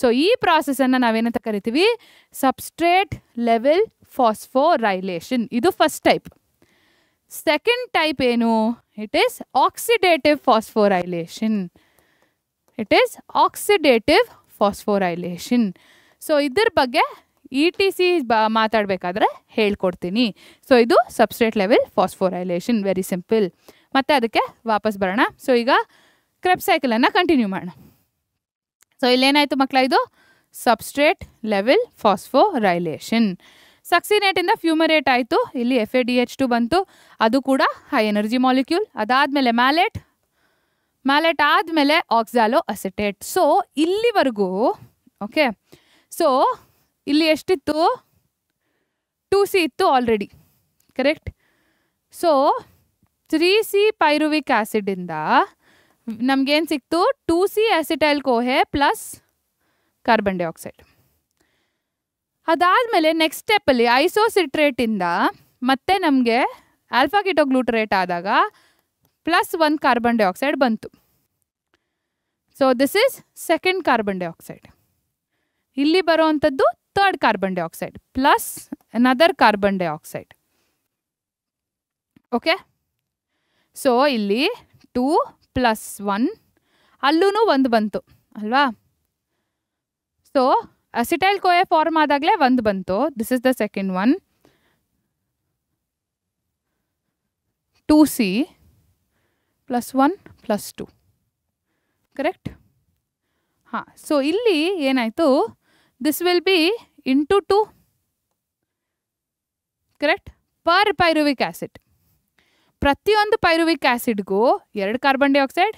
ಸೊ ಈ ಪ್ರಾಸೆಸನ್ನು ನಾವೇನಂತ ಕರಿತೀವಿ, ಸಬ್ಸ್ಟ್ರೇಟ್ ಲೆವೆಲ್ ಫಾಸ್ಫೋರೈಲೇಷನ್. ಇದು ಫಸ್ಟ್ ಟೈಪ್. ಸೆಕೆಂಡ್ ಟೈಪ್ ಏನು? It is oxidative phosphorylation. It is oxidative phosphorylation. So ಇದ್ರ ಬಗ್ಗೆ ETC ಮಾತಾಡಬೇಕಾದ್ರೆ ಹೇಳ್ಕೊಡ್ತೀನಿ. ಸೊ ಇದು substrate level phosphorylation, very simple. ಮತ್ತು ಅದಕ್ಕೆ ವಾಪಸ್ ಬರೋಣ. ಸೊ ಈಗ ಕ್ರೆಬ್ಸ್ ಸೈಕಲನ್ನು ಕಂಟಿನ್ಯೂ ಮಾಡೋಣ. ಸೊ ಇಲ್ಲೇನಾಯಿತು ಮಕ್ಕಳ? ಇದು ಸಬ್ಸ್ಟ್ರೇಟ್ ಲೆವೆಲ್ ಫಾಸ್ಫೋರೈಲೇಷನ್. ಸಕ್ಸಿನೇಟಿಂದ ಫ್ಯೂಮರೇಟ್ ಆಯಿತು. ಇಲ್ಲಿ FADH2 ಬಂತು, ಅದು ಕೂಡ ಹೈ ಎನರ್ಜಿ ಮಾಲಿಕ್ಯೂಲ್. ಅದಾದಮೇಲೆ ಮ್ಯಾಲೆಟ್ ಆದಮೇಲೆ ಆಕ್ಸಾಲೋ ಅಸಿಟೇಟ್. ಸೊ ಇಲ್ಲಿವರೆಗೂ ಓಕೆ. ಸೊ ಇಲ್ಲಿ ಎಷ್ಟಿತ್ತು? 2C ಇತ್ತು already, correct? So 3C pyruvic ಆ್ಯಸಿಡಿಂದ ನಮಗೇನು ಸಿಕ್ತು? 2C acetyl CoA plus carbon dioxide. ಅದಾದಮೇಲೆ ನೆಕ್ಸ್ಟ್ ಸ್ಟೆಪ್ಪಲ್ಲಿ ಐಸೋಸಿಟ್ರೇಟಿಂದ ಮತ್ತೆ ನಮಗೆ ಆಲ್ಫಾ ಕಿಟೋಗ್ಲೂಟರೇಟ್ ಆದಾಗ +1 ಕಾರ್ಬನ್ ಡೈಆಕ್ಸೈಡ್ ಬಂತು. So this is second carbon dioxide. ಇಲ್ಲಿ ಬರುವಂಥದ್ದು third carbon dioxide plus another carbon dioxide. Okay. So ಇಲ್ಲಿ 2 + 1, ಅಲ್ಲೂ 1 ಬಂತು ಅಲ್ವಾ? ಸೊ ಅಸಿಟೈಲ್ ಕೋಹೆ ಫಾರ್ಮ್ ಆದಾಗಲೇ 1 ಬಂತು. This is the second one. 2C +1 +2, correct? ಹಾಂ. ಸೊ ಇಲ್ಲಿ ಏನಾಯಿತು? This will be into 2, correct? Per pyruvic acid. ಪ್ರತಿಯೊಂದು ಪೈರುವಿಕ್ ಆ್ಯಸಿಡ್ಗೂ 2 ಕಾರ್ಬನ್ ಡೈಆಕ್ಸೈಡ್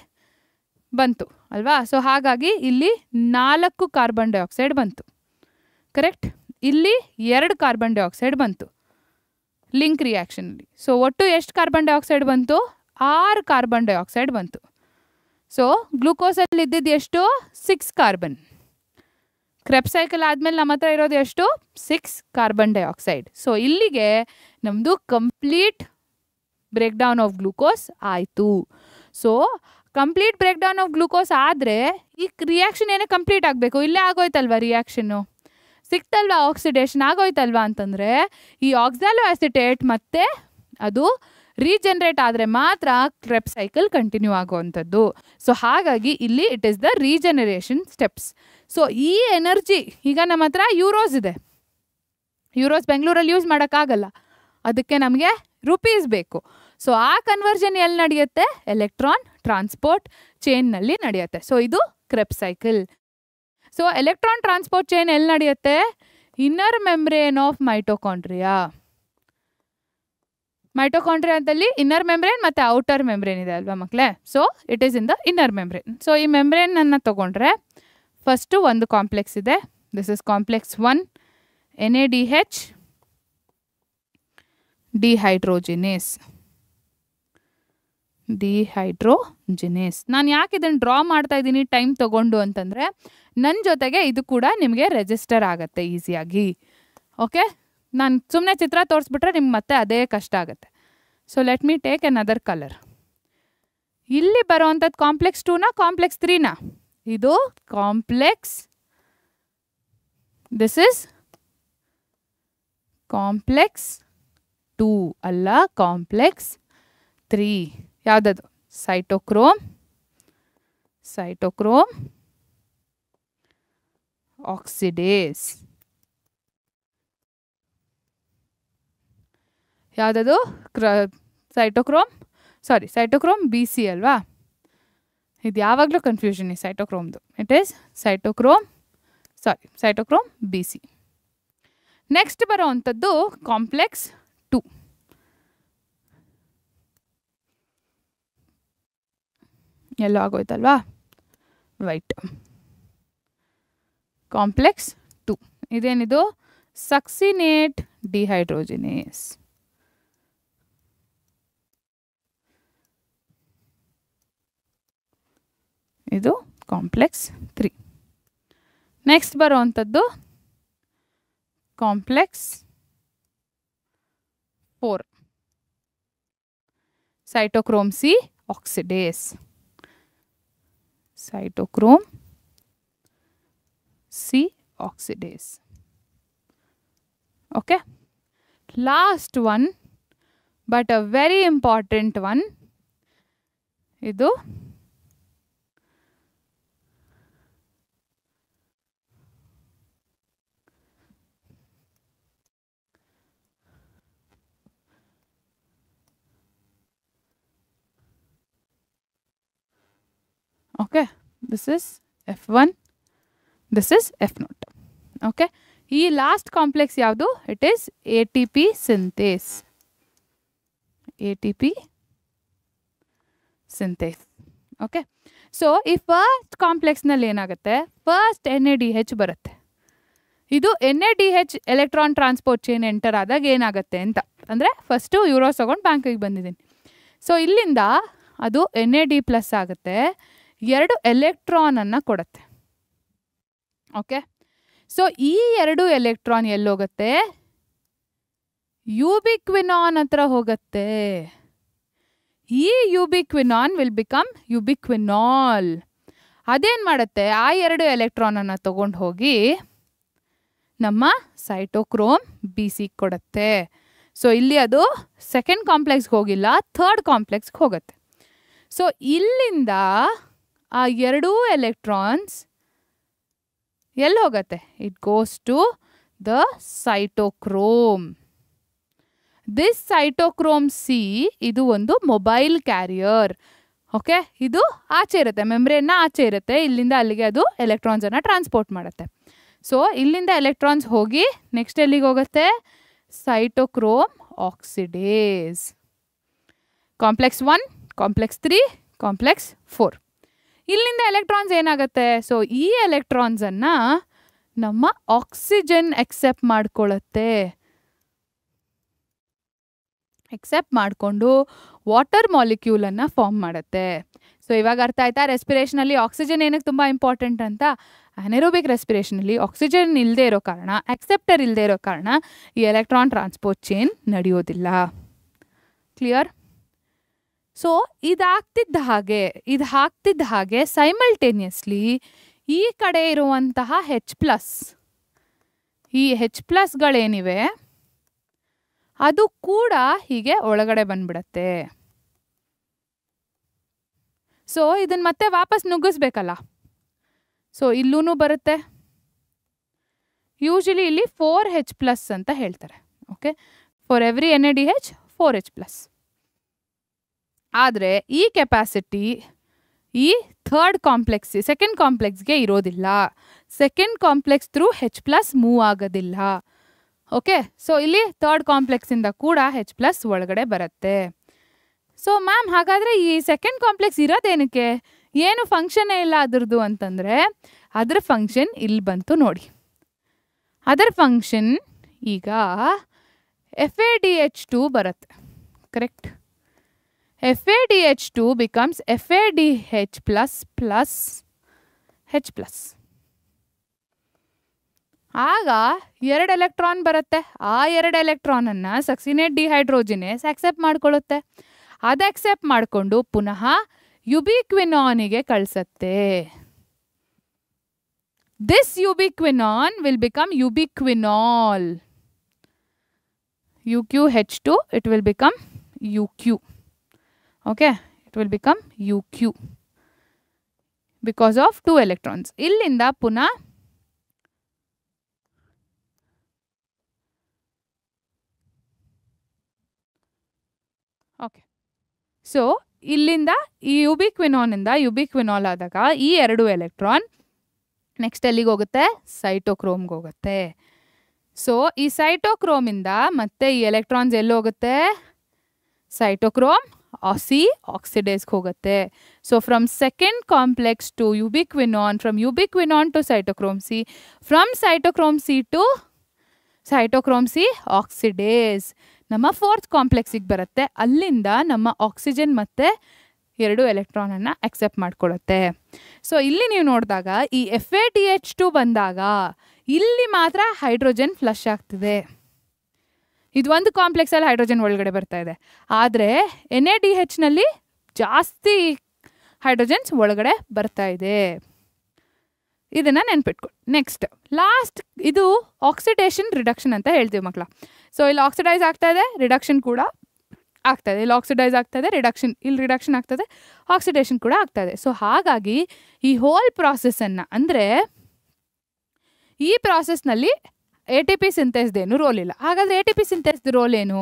ಬಂತು ಅಲ್ವಾ? ಸೊ ಹಾಗಾಗಿ ಇಲ್ಲಿ 4 ಕಾರ್ಬನ್ ಡೈಆಕ್ಸೈಡ್ ಬಂತು, ಕರೆಕ್ಟ್? ಇಲ್ಲಿ 2 ಕಾರ್ಬನ್ ಡೈಆಕ್ಸೈಡ್ ಬಂತು ಲಿಂಕ್ ರಿಯಾಕ್ಷನಲ್ಲಿ. ಸೊ ಒಟ್ಟು ಎಷ್ಟು ಕಾರ್ಬನ್ ಡೈಆಕ್ಸೈಡ್ ಬಂತು? 6 ಕಾರ್ಬನ್ ಡೈಆಕ್ಸೈಡ್ ಬಂತು. ಸೊ ಗ್ಲೂಕೋಸಲ್ಲಿ ಇದ್ದಿದ್ದು ಎಷ್ಟು? 6 ಕಾರ್ಬನ್. ಕ್ರೆಬ್ಸ್ ಸೈಕಲ್ ಆದಮೇಲೆ ನಮ್ಮ ಹತ್ರ ಇರೋದು ಎಷ್ಟು? 6 ಕಾರ್ಬನ್ ಡೈಆಕ್ಸೈಡ್. ಸೊ ಇಲ್ಲಿಗೆ ನಮ್ಮದು complete break down of glucose ಆಯಿತು. So complete break down of glucose ಆದರೆ ಈ ರಿಯಾಕ್ಷನ್ ಏನೇ ಕಂಪ್ಲೀಟ್ ಆಗಬೇಕು. ಇಲ್ಲೇ ಆಗೋಯ್ತಲ್ವ ರಿಯಾಕ್ಷನ್ನು, ಸಿಕ್ತಲ್ವ ಆಕ್ಸಿಡೇಷನ್ ಆಗೋಯ್ತಲ್ವ ಅಂತಂದರೆ ಈ ಆಕ್ಸಾಲೋ ಅಸಿಟೇಟ್ ಮತ್ತೆ ಅದು ರೀಜನ್ರೇಟ್ ಆದರೆ ಮಾತ್ರ ಕ್ರೆಬ್ಸ್ ಸೈಕಲ್ ಕಂಟಿನ್ಯೂ ಆಗುವಂಥದ್ದು. ಸೊ ಹಾಗಾಗಿ ಇಲ್ಲಿ it is the regeneration steps. So ಈ ಎನರ್ಜಿ ಈಗ ನಮ್ಮ ಹತ್ರ ಯೂರೋಸ್ ಇದೆ. ಯೂರೋಸ್ ಬೆಂಗಳೂರಲ್ಲಿ ಯೂಸ್ ಮಾಡೋಕ್ಕಾಗಲ್ಲ, ಅದಕ್ಕೆ ನಮಗೆ ರುಪೀಸ್ ಬೇಕು. ಸೊ ಆ ಕನ್ವರ್ಷನ್ ಎಲ್ಲಿ ನಡೆಯುತ್ತೆ? ಎಲೆಕ್ಟ್ರಾನ್ ಟ್ರಾನ್ಸ್ಪೋರ್ಟ್ ಚೈನ್ನಲ್ಲಿ ನಡೆಯುತ್ತೆ. ಸೊ ಇದು Krebs cycle. So electron transport chain ಎಲ್ಲಿ ನಡೆಯುತ್ತೆ? Inner membrane of mitochondria. Mitochondria ಅಂತಲ್ಲಿ ಇನ್ನರ್ ಮೆಂಬ್ರೇನ್ ಮತ್ತು ಔಟರ್ ಮೆಂಬ್ರೇನ್ ಇದೆ ಅಲ್ವಾ ಮಕ್ಕಳೇ? So it is in the inner membrane. So ಈ ಮೆಂಬ್ರೇನನ್ನು ತೊಗೊಂಡ್ರೆ ಫಸ್ಟು ಒಂದು ಕಾಂಪ್ಲೆಕ್ಸ್ ಇದೆ. This is complex 1 NADH dehydrogenase. ನಾನು ಯಾಕೆ ಇದನ್ನು ಡ್ರಾ ಮಾಡ್ತಾ ಇದ್ದೀನಿ ಟೈಮ್ ತೊಗೊಂಡು ಅಂತಂದರೆ ನನ್ನ ಜೊತೆಗೆ ಇದು ಕೂಡ ನಿಮಗೆ ರೆಜಿಸ್ಟರ್ ಆಗುತ್ತೆ ಈಸಿಯಾಗಿ. ಓಕೆ, ನಾನು ಸುಮ್ಮನೆ ಚಿತ್ರ ತೋರಿಸ್ಬಿಟ್ರೆ ನಿಮ್ಗೆ ಮತ್ತೆ ಅದೇ ಕಷ್ಟ ಆಗುತ್ತೆ. So let me take another colour. ಇಲ್ಲಿ ಬರೋವಂಥದ್ದು ಕಾಂಪ್ಲೆಕ್ಸ್ 2ನಾ ಕಾಂಪ್ಲೆಕ್ಸ್ 3ನಾ? ಇದು ಕಾಂಪ್ಲೆಕ್ಸ್, ದಿಸ್ ಇಸ್ ಕಾಂಪ್ಲೆಕ್ಸ್ 2 ಅಲ್ಲ, ಕಾಂಪ್ಲೆಕ್ಸ್ 3. ಯಾವುದದು? Cytochrome oxidase. ಯಾವುದದು? ಸೈಟೋಕ್ರೋಮ್ BC ಅಲ್ವಾ? ಇದು ಯಾವಾಗಲೂ ಕನ್ಫ್ಯೂಷನ್ ಈ ಸೈಟೋಕ್ರೋಮ್ದು. It is cytochrome BC. Next ಬರೋವಂಥದ್ದು ಕಾಂಪ್ಲೆಕ್ಸ್ 2. ಎಲ್ಲೋ ಆಗೋಯ್ತಲ್ವಾ? ವೈಟ್. ಕಾಂಪ್ಲೆಕ್ಸ್ 2 ಇದೇನಿದು? Succinate dehydrogenase. ಇದು ಕಾಂಪ್ಲೆಕ್ಸ್ 3. ನೆಕ್ಸ್ಟ್ ಬರೋವಂಥದ್ದು complex 4 cytochrome C oxidase. Okay, last one but a very important one, ಇದು okay, this is F1, this is F0. Okay, ಈ last complex ಯಾವುದು? It is ATP synthase. ATP synthase. Okay, so ಈ first ಕಾಂಪ್ಲೆಕ್ಸ್ನಲ್ಲಿ ಏನಾಗುತ್ತೆ? First NADH ಬರುತ್ತೆ. ಇದು NADH electron transport chain enter ಆದಾಗ ಏನಾಗುತ್ತೆ ಅಂತ ಅಂದರೆ, ಫಸ್ಟು ಯೂರೋಸ್ ತಗೊಂಡು ಬ್ಯಾಂಕಿಗೆ ಬಂದಿದ್ದೀನಿ. ಸೊ ಇಲ್ಲಿಂದ ಅದು NAD+ ಆಗುತ್ತೆ, 2 ಎಲೆಕ್ಟ್ರಾನನ್ನು ಕೊಡುತ್ತೆ. ಓಕೆ, ಸೊ ಈ 2 ಎಲೆಕ್ಟ್ರಾನ್ ಎಲ್ಲೋಗುತ್ತೆ? ಯೂಬಿಕ್ವಿನಾನ್ ಹತ್ರ ಹೋಗುತ್ತೆ. ಈ ಯೂಬಿಕ್ವಿನಾನ್ ವಿಲ್ ಬಿಕಮ್ ಯೂಬಿಕ್ವಿನಾಲ್. ಅದೇನು ಮಾಡುತ್ತೆ? ಆ 2 ಎಲೆಕ್ಟ್ರಾನನ್ನು ತಗೊಂಡು ಹೋಗಿ ನಮ್ಮ ಸೈಟೋಕ್ರೋಮ್ BC ಕೊಡುತ್ತೆ. ಸೊ ಇಲ್ಲಿ ಅದು ಸೆಕೆಂಡ್ ಕಾಂಪ್ಲೆಕ್ಸ್ಗೆ ಹೋಗಿಲ್ಲ, ಥರ್ಡ್ ಕಾಂಪ್ಲೆಕ್ಸ್ಗೆ ಹೋಗುತ್ತೆ. ಸೊ ಇಲ್ಲಿಂದ ಆ 2 ಎಲೆಕ್ಟ್ರಾನ್ಸ್ ಎಲ್ಲಿ ಹೋಗುತ್ತೆ? It goes to the cytochrome. This cytochrome C ಇದು ಒಂದು ಮೊಬೈಲ್ ಕ್ಯಾರಿಯರ್. ಓಕೆ, ಇದು ಆಚೆ ಇರುತ್ತೆ, ಮೆಮ್ಬ್ರೇನ್ನ ಆಚೆ ಇರುತ್ತೆ. ಇಲ್ಲಿಂದ ಅಲ್ಲಿಗೆ ಅದು ಎಲೆಕ್ಟ್ರಾನ್ಸನ್ನು ಟ್ರಾನ್ಸ್ಪೋರ್ಟ್ ಮಾಡುತ್ತೆ. ಸೊ ಇಲ್ಲಿಂದ ಎಲೆಕ್ಟ್ರಾನ್ಸ್ ಹೋಗಿ ನೆಕ್ಸ್ಟ್ ಎಲ್ಲಿಗೆ ಹೋಗುತ್ತೆ? ಸೈಟೋಕ್ರೋಮ್ ಆಕ್ಸಿಡೇಸ್. Complex 1, complex 3, complex 4. ಇಲ್ಲಿಂದ ಎಲೆಕ್ಟ್ರಾನ್ಸ್ ಏನಾಗುತ್ತೆ? ಸೊ ಈ ಎಲೆಕ್ಟ್ರಾನ್ಸನ್ನು ನಮ್ಮ ಆಕ್ಸಿಜನ್ ಎಕ್ಸೆಪ್ಟ್ ಮಾಡ್ಕೊಳ್ಳುತ್ತೆ. ಎಕ್ಸೆಪ್ಟ್ ಮಾಡಿಕೊಂಡು ವಾಟರ್ ಮಾಲಿಕ್ಯೂಲನ್ನು ಫಾರ್ಮ್ ಮಾಡುತ್ತೆ. ಸೊ ಇವಾಗ ಅರ್ಥ ಆಯ್ತಾ ರೆಸ್ಪಿರೇಷನಲ್ಲಿ ಆಕ್ಸಿಜನ್ ಏನಕ್ಕೆ ತುಂಬ ಇಂಪಾರ್ಟೆಂಟ್ ಅಂತ? ಅನೆರೋಬಿಕ್ ರೆಸ್ಪಿರೇಷನಲ್ಲಿ ಆಕ್ಸಿಜನ್ ಇಲ್ಲದೆ ಇರೋ ಕಾರಣ, ಅಕ್ಸೆಪ್ಟರ್ ಇಲ್ಲದೆ ಇರೋ ಕಾರಣ ಈ ಎಲೆಕ್ಟ್ರಾನ್ ಟ್ರಾನ್ಸ್ಪೋರ್ಟ್ ಚೈನ್ ನಡೆಯೋದಿಲ್ಲ. ಕ್ಲಿಯರ್? ಸೊ ಇದಾಗ್ತಿದ್ದ ಹಾಗೆ ಸೈಮಲ್ಟೇನಿಯಸ್ಲಿ ಈ ಕಡೆ ಇರುವಂತಹ H+, ಈ H+ಗಳೇನಿವೆ ಅದು ಕೂಡ ಹೀಗೆ ಒಳಗಡೆ ಬಂದ್ಬಿಡತ್ತೆ. ಸೊ ಇದನ್ನು ಮತ್ತೆ ವಾಪಸ್ ನುಗ್ಗಿಸ್ಬೇಕಲ್ಲ. ಸೊ ಇಲ್ಲೂ ಬರುತ್ತೆ. ಯೂಶಲಿ ಇಲ್ಲಿ 4H+ ಅಂತ ಹೇಳ್ತಾರೆ. Okay, for every NADH 4H+. ಆದರೆ ಈ ಕೆಪಾಸಿಟಿ ಈ ಥರ್ಡ್ ಕಾಂಪ್ಲೆಕ್ಸ್ ಸೆಕೆಂಡ್ ಕಾಂಪ್ಲೆಕ್ಸ್ಗೆ ಇರೋದಿಲ್ಲ. Second complex through H+ move ಆಗೋದಿಲ್ಲ. ಓಕೆ, ಸೊ ಇಲ್ಲಿ ಥರ್ಡ್ ಕಾಂಪ್ಲೆಕ್ಸಿಂದ ಕೂಡ H+ ಒಳಗಡೆ ಬರುತ್ತೆ. ಸೊ ಮ್ಯಾಮ್ ಹಾಗಾದರೆ ಈ ಸೆಕೆಂಡ್ ಕಾಂಪ್ಲೆಕ್ಸ್ ಇರೋದೇನಕ್ಕೆ? ಏನು ಫಂಕ್ಷನ್ನೇ ಇಲ್ಲ ಅದರದ್ದು ಅಂತಂದರೆ, ಅದರ ಫಂಕ್ಷನ್ ಇಲ್ಲಿ ಬಂತು ನೋಡಿ. ಅದರ ಫಂಕ್ಷನ್ ಈಗ FADH2 ಬರುತ್ತೆ. Correct? FADH2 becomes FADH++ H+. ಆಗ 2 ಎಲೆಕ್ಟ್ರಾನ್ ಬರುತ್ತೆ. ಆ 2 ಎಲೆಕ್ಟ್ರಾನನ್ನು ಸಕ್ಸಿನೇಟ್ ಡಿಹೈಡ್ರೋಜಿನೇಸ್ ಅಕ್ಸೆಪ್ಟ್ ಮಾಡ್ಕೊಳ್ಳುತ್ತೆ. ಅದು ಅಕ್ಸೆಪ್ಟ್ ಮಾಡಿಕೊಂಡು ಪುನಃ ಯುಬಿಕ್ವಿನಾನಿಗೆ ಕಳಿಸುತ್ತೆ. This ubiquinone will become ubiquinol. UQH2, it will become UQ. Okay, it will become UQ because of 2 electrons. ಇಲ್ಲಿಂದ ಪುನಃ ಓಕೆ, ಸೊ ಇಲ್ಲಿಂದ ಈ ಯುಬಿಕ್ವಿನಾನಿಂದ ಯುಬಿಕ್ವಿನಾಲ್ ಆದಾಗ ಈ 2 ಎಲೆಕ್ಟ್ರಾನ್ ನೆಕ್ಸ್ಟ್ ಎಲ್ಲಿಗೆ ಹೋಗುತ್ತೆ? ಸೈಟೋಕ್ರೋಮ್ಗೆ ಹೋಗುತ್ತೆ. ಸೊ ಈ ಸೈಟೋಕ್ರೋಮಿಂದ ಮತ್ತೆ ಈ ಎಲೆಕ್ಟ್ರಾನ್ಸ್ ಎಲ್ಲಿ ಹೋಗುತ್ತೆ? ಸೈಟೋಕ್ರೋಮ್ ಆಕ್ಸಿಡೇಸ್ಗೆ ಹೋಗುತ್ತೆ. So from second complex to ubiquinone, from ubiquinone to cytochrome C, from cytochrome C to cytochrome C oxidase ನಮ್ಮ ಫೋರ್ತ್ ಕಾಂಪ್ಲೆಕ್ಸಿಗೆ ಬರುತ್ತೆ. ಅಲ್ಲಿಂದ ನಮ್ಮ ಆಕ್ಸಿಜನ್ ಮತ್ತು 2 ಎಲೆಕ್ಟ್ರಾನನ್ನು ಅಕ್ಸೆಪ್ಟ್ ಮಾಡ್ಕೊಳ್ಳುತ್ತೆ. ಸೊ ಇಲ್ಲಿ ನೀವು ನೋಡಿದಾಗ ಈ FADH2 ಬಂದಾಗ ಇಲ್ಲಿ ಮಾತ್ರ ಹೈಡ್ರೋಜನ್ ಫ್ಲಶ್ ಆಗ್ತಿದೆ. ಇದು ಒಂದು ಕಾಂಪ್ಲೆಕ್ಸಲ್ಲಿ ಹೈಡ್ರೋಜನ್ ಒಳಗಡೆ ಬರ್ತಾ ಇದೆ. ಆದರೆ NADHನಲ್ಲಿ ಜಾಸ್ತಿ ಹೈಡ್ರೋಜನ್ಸ್ ಒಳಗಡೆ ಬರ್ತಾ ಇದೆ. ಇದನ್ನು ನೆನ್ಪಿಟ್ಕೊಳ್ಳಿ. ನೆಕ್ಸ್ಟ್ ಲಾಸ್ಟ್ ಇದು ಆಕ್ಸಿಡೇಷನ್ ರಿಡಕ್ಷನ್ ಅಂತ ಹೇಳ್ತೀವಿ ಮಕ್ಕಳ. ಸೊ ಇಲ್ಲಿ ಆಕ್ಸಿಡೈಸ್ ಆಗ್ತಾ ಇದೆ, ರಿಡಕ್ಷನ್ ಕೂಡ ಆಗ್ತಾಯಿದೆ. ಇಲ್ಲಿ ಆಕ್ಸಿಡೈಸ್ ಆಗ್ತಾಯಿದೆ, ರಿಡಕ್ಷನ್, ಇಲ್ಲಿ ರಿಡಕ್ಷನ್ ಆಗ್ತದೆ, ಆಕ್ಸಿಡೇಷನ್ ಕೂಡ ಆಗ್ತಾಯಿದೆ. ಸೊ ಹಾಗಾಗಿ ಈ ಹೋಲ್ ಪ್ರಾಸೆಸ್ಸನ್ನು ಅಂದರೆ ಈ ಪ್ರಾಸೆಸ್ನಲ್ಲಿ ATP ಸಿಂಥೇಸ್ದೇನು ರೋಲ್ ಇಲ್ಲ. ಹಾಗಾದರೆ ATP ಸಿಂಥೇಸ್ದು ರೋಲ್ ಏನು?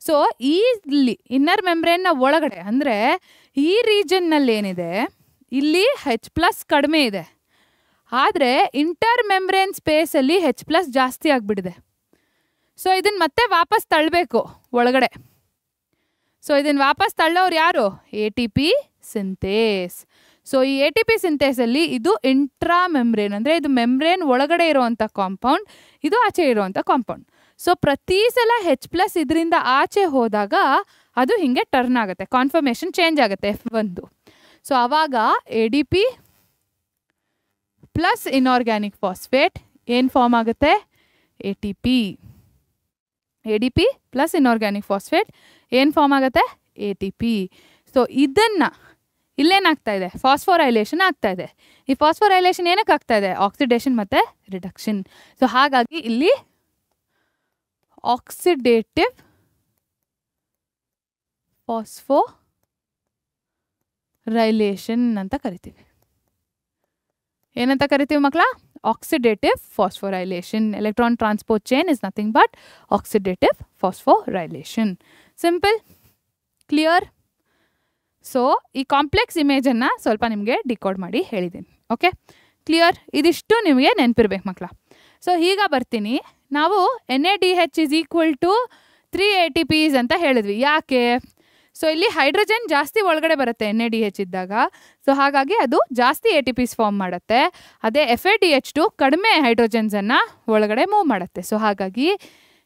ಸೊ ಇಲ್ಲಿ ಇನ್ನರ್ ಮೆಮ್ಬ್ರೇನ್ನ ಒಳಗಡೆ ಅಂದರೆ ಈ ರೀಜನ್ನಲ್ಲಿ ಏನಿದೆ, ಇಲ್ಲಿ H+ ಕಡಿಮೆ ಇದೆ, ಆದರೆ ಇಂಟರ್ ಮೆಮ್ಬ್ರೇನ್ ಸ್ಪೇಸಲ್ಲಿ H+ ಜಾಸ್ತಿ ಆಗಿಬಿಟ್ಟಿದೆ. ಸೊ ಇದನ್ನು ಮತ್ತೆ ವಾಪಸ್ ತಳ್ಳಬೇಕು ಒಳಗಡೆ. ಸೊ ಇದನ್ನು ವಾಪಸ್ ತಳ್ಳೋರು ಯಾರು? ATP synthase. ಸೊ ಈ ATP ಸಿಂಥೇಸಲ್ಲಿ ಇದು ಇಂಟ್ರಾ ಮೆಮ್ಬ್ರೇನ್, ಅಂದರೆ ಇದು ಮೆಮ್ಬ್ರೇನ್ ಒಳಗಡೆ ಇರೋವಂಥ ಕಾಂಪೌಂಡ್, ಇದು ಆಚೆ ಇರೋವಂಥ ಕಾಂಪೌಂಡ್. ಸೊ ಪ್ರತಿ ಸಲ H+ ಇದರಿಂದ ಆಚೆ ಹೋದಾಗ ಅದು ಹೀಗೆ ಟರ್ನ್ ಆಗುತ್ತೆ, ಕಾನ್ಫರ್ಮೇಷನ್ ಚೇಂಜ್ ಆಗುತ್ತೆ F1. ಸೊ ಆವಾಗ ADP ಪ್ಲಸ್ ಇನ್ಆರ್ಗ್ಯಾನಿಕ್ ಫಾಸ್ಫೇಟ್ ಏನು ಫಾರ್ಮ್ ಆಗುತ್ತೆ? ATP. ADP plus inorganic phosphate ಏನು ಫಾರ್ಮ್ ಆಗುತ್ತೆ? ATP. ಸೊ ಇದನ್ನು ಇಲ್ಲೇನಾಗ್ತಾ ಇದೆ? ಫಾಸ್ಫೋರೈಲೇಷನ್ ಆಗ್ತಾ ಇದೆ. ಈ ಫಾಸ್ಫೋರೈಲೇಷನ್ ಏನಕ್ಕೆ ಆಗ್ತಾ ಇದೆ? ಆಕ್ಸಿಡೇಷನ್ ಮತ್ತು ರಿಡಕ್ಷನ್. ಸೊ ಹಾಗಾಗಿ ಇಲ್ಲಿ ಆಕ್ಸಿಡೇಟಿವ್ ಫಾಸ್ಫೋರೈಲೇಷನ್ ಅಂತ ಕರಿತೀವಿ. ಏನಂತ ಕರಿತೀವಿ ಮಕ್ಕಳ? Oxidative phosphorylation. Electron transport chain is nothing but oxidative phosphorylation. Simple, clear? So ಈ ಕಾಂಪ್ಲೆಕ್ಸ್ ಇಮೇಜನ್ನು ಸ್ವಲ್ಪ ನಿಮಗೆ ಡಿಕೋಡ್ ಮಾಡಿ ಹೇಳಿದ್ದೀನಿ. Okay, clear? ಇದಿಷ್ಟು ನಿಮಗೆ ನೆನಪಿರ್ಬೇಕು ಮಕ್ಕಳ. ಸೊ ಈಗ ಬರ್ತೀನಿ. ನಾವು NADH is equal to 3 ATPs ಅಂತ ಹೇಳಿದ್ವಿ. ಯಾಕೆ? ಸೊ ಇಲ್ಲಿ ಹೈಡ್ರೋಜನ್ ಜಾಸ್ತಿ ಒಳಗಡೆ ಬರುತ್ತೆ NADH ಇದ್ದಾಗ. ಸೊ ಹಾಗಾಗಿ ಅದು ಜಾಸ್ತಿ ATPs ಫಾರ್ಮ್ ಮಾಡುತ್ತೆ. ಅದೇ FADH2 ಕಡಿಮೆ ಹೈಡ್ರೋಜನ್ಸನ್ನು ಒಳಗಡೆ ಮೂವ್ ಮಾಡುತ್ತೆ. ಸೊ ಹಾಗಾಗಿ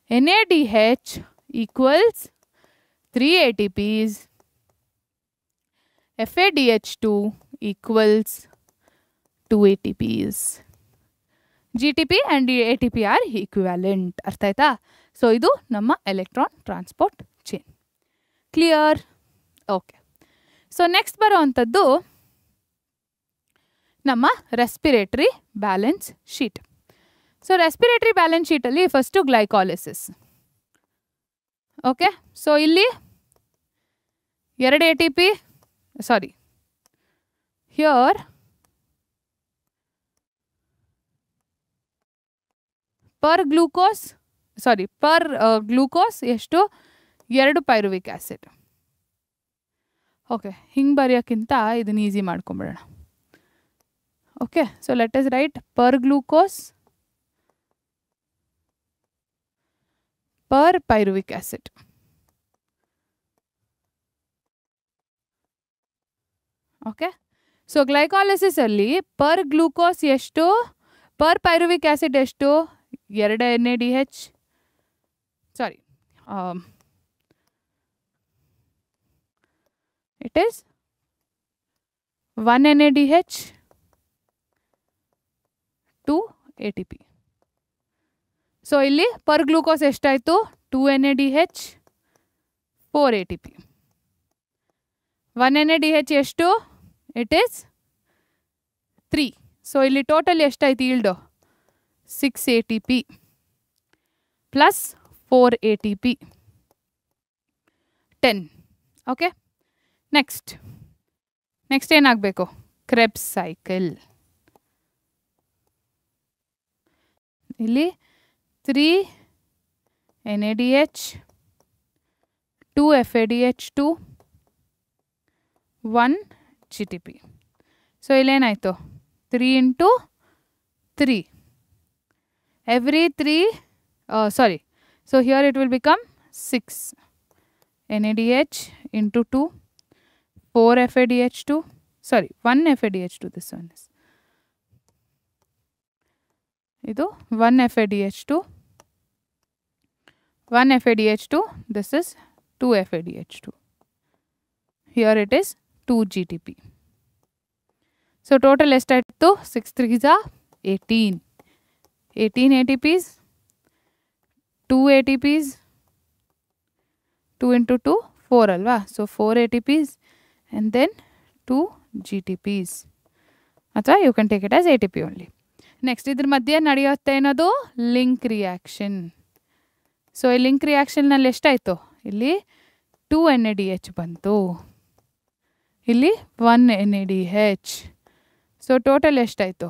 NADH equals 3 ATPs, FADH2 equals 2 ATPs. GTP and ATP are equivalent. ಅರ್ಥ ಆಯ್ತಾ? ಸೊ ಇದು ನಮ್ಮ electron transport chain. Clear? Okay. So next ಬರೋ ಅಂಥದ್ದು ನಮ್ಮ respiratory balance sheet. So respiratory balance ಶೀಟಲ್ಲಿ ಫಸ್ಟು ಗ್ಲೈಕಾಲಿಸಿಸ್. ಓಕೆ, ಸೊ ಇಲ್ಲಿ 2 ATP, sorry, here per glucose ಎಷ್ಟು? 2 ಪೈರುವಿಕ್ ಆ್ಯಸಿಡ್. ಓಕೆ, ಹಿಂಗೆ ಬರೆಯೋಕ್ಕಿಂತ ಇದನ್ನು ಈಸಿ ಮಾಡ್ಕೊಂಬಿಡೋಣ. Okay, so let us write per glucose per pyruvic acid. Okay, so glycolysis ಅಲ್ಲಿ per glucose ಎಷ್ಟು, per pyruvic acid ಎಷ್ಟು? 2 NADH, sorry, it is 1 NADH, 2 ATP. So ಇಲ್ಲಿ per glucose ಎಷ್ಟಾಯಿತು? 2 NADH, 4 ATP. 1 NADH ಎಷ್ಟು? It is 3. So ಇಲ್ಲಿ total ಎಷ್ಟಾಯ್ತು yield? 6 ATP plus 4 ATP, 10. Okay, next ಏನಾಗಬೇಕು? Krebs cycle. ಇಲ್ಲಿ 3 NADH, 2 FADH2, 1 GTP. So ಇಲ್ಲೇನಾಯಿತು? 3 into 3. Every 3, sorry. So here it will become 6 NADH into 2, 4 FADH2, sorry, 1 FADH2, this one is. ಇದು 1 FADH2, 1 FADH2, this is 2 FADH2. Here it is 2 GTP. So total ಎಷ್ಟಾಯಿತು? 6 3s are 18. 18 ATPs, 2 ATPs, 2 into 2, 4 ಅಲ್ವಾ? So 4 ATPs and then 2 GTPs. ಅಥವಾ you can take it as ATP only. Next ಇದ್ರ ಮಧ್ಯೆ ನಡೆಯುತ್ತೆ ಏನದು link reaction. So ಈ link ರಿಯಾಕ್ಷನ್ನಲ್ಲಿ ಎಷ್ಟಾಯಿತು, ಇಲ್ಲಿ 2 NADH ಬಂತು, ಇಲ್ಲಿ 1 NADH. ಸೊ ಟೋಟಲ್ ಎಷ್ಟಾಯಿತು,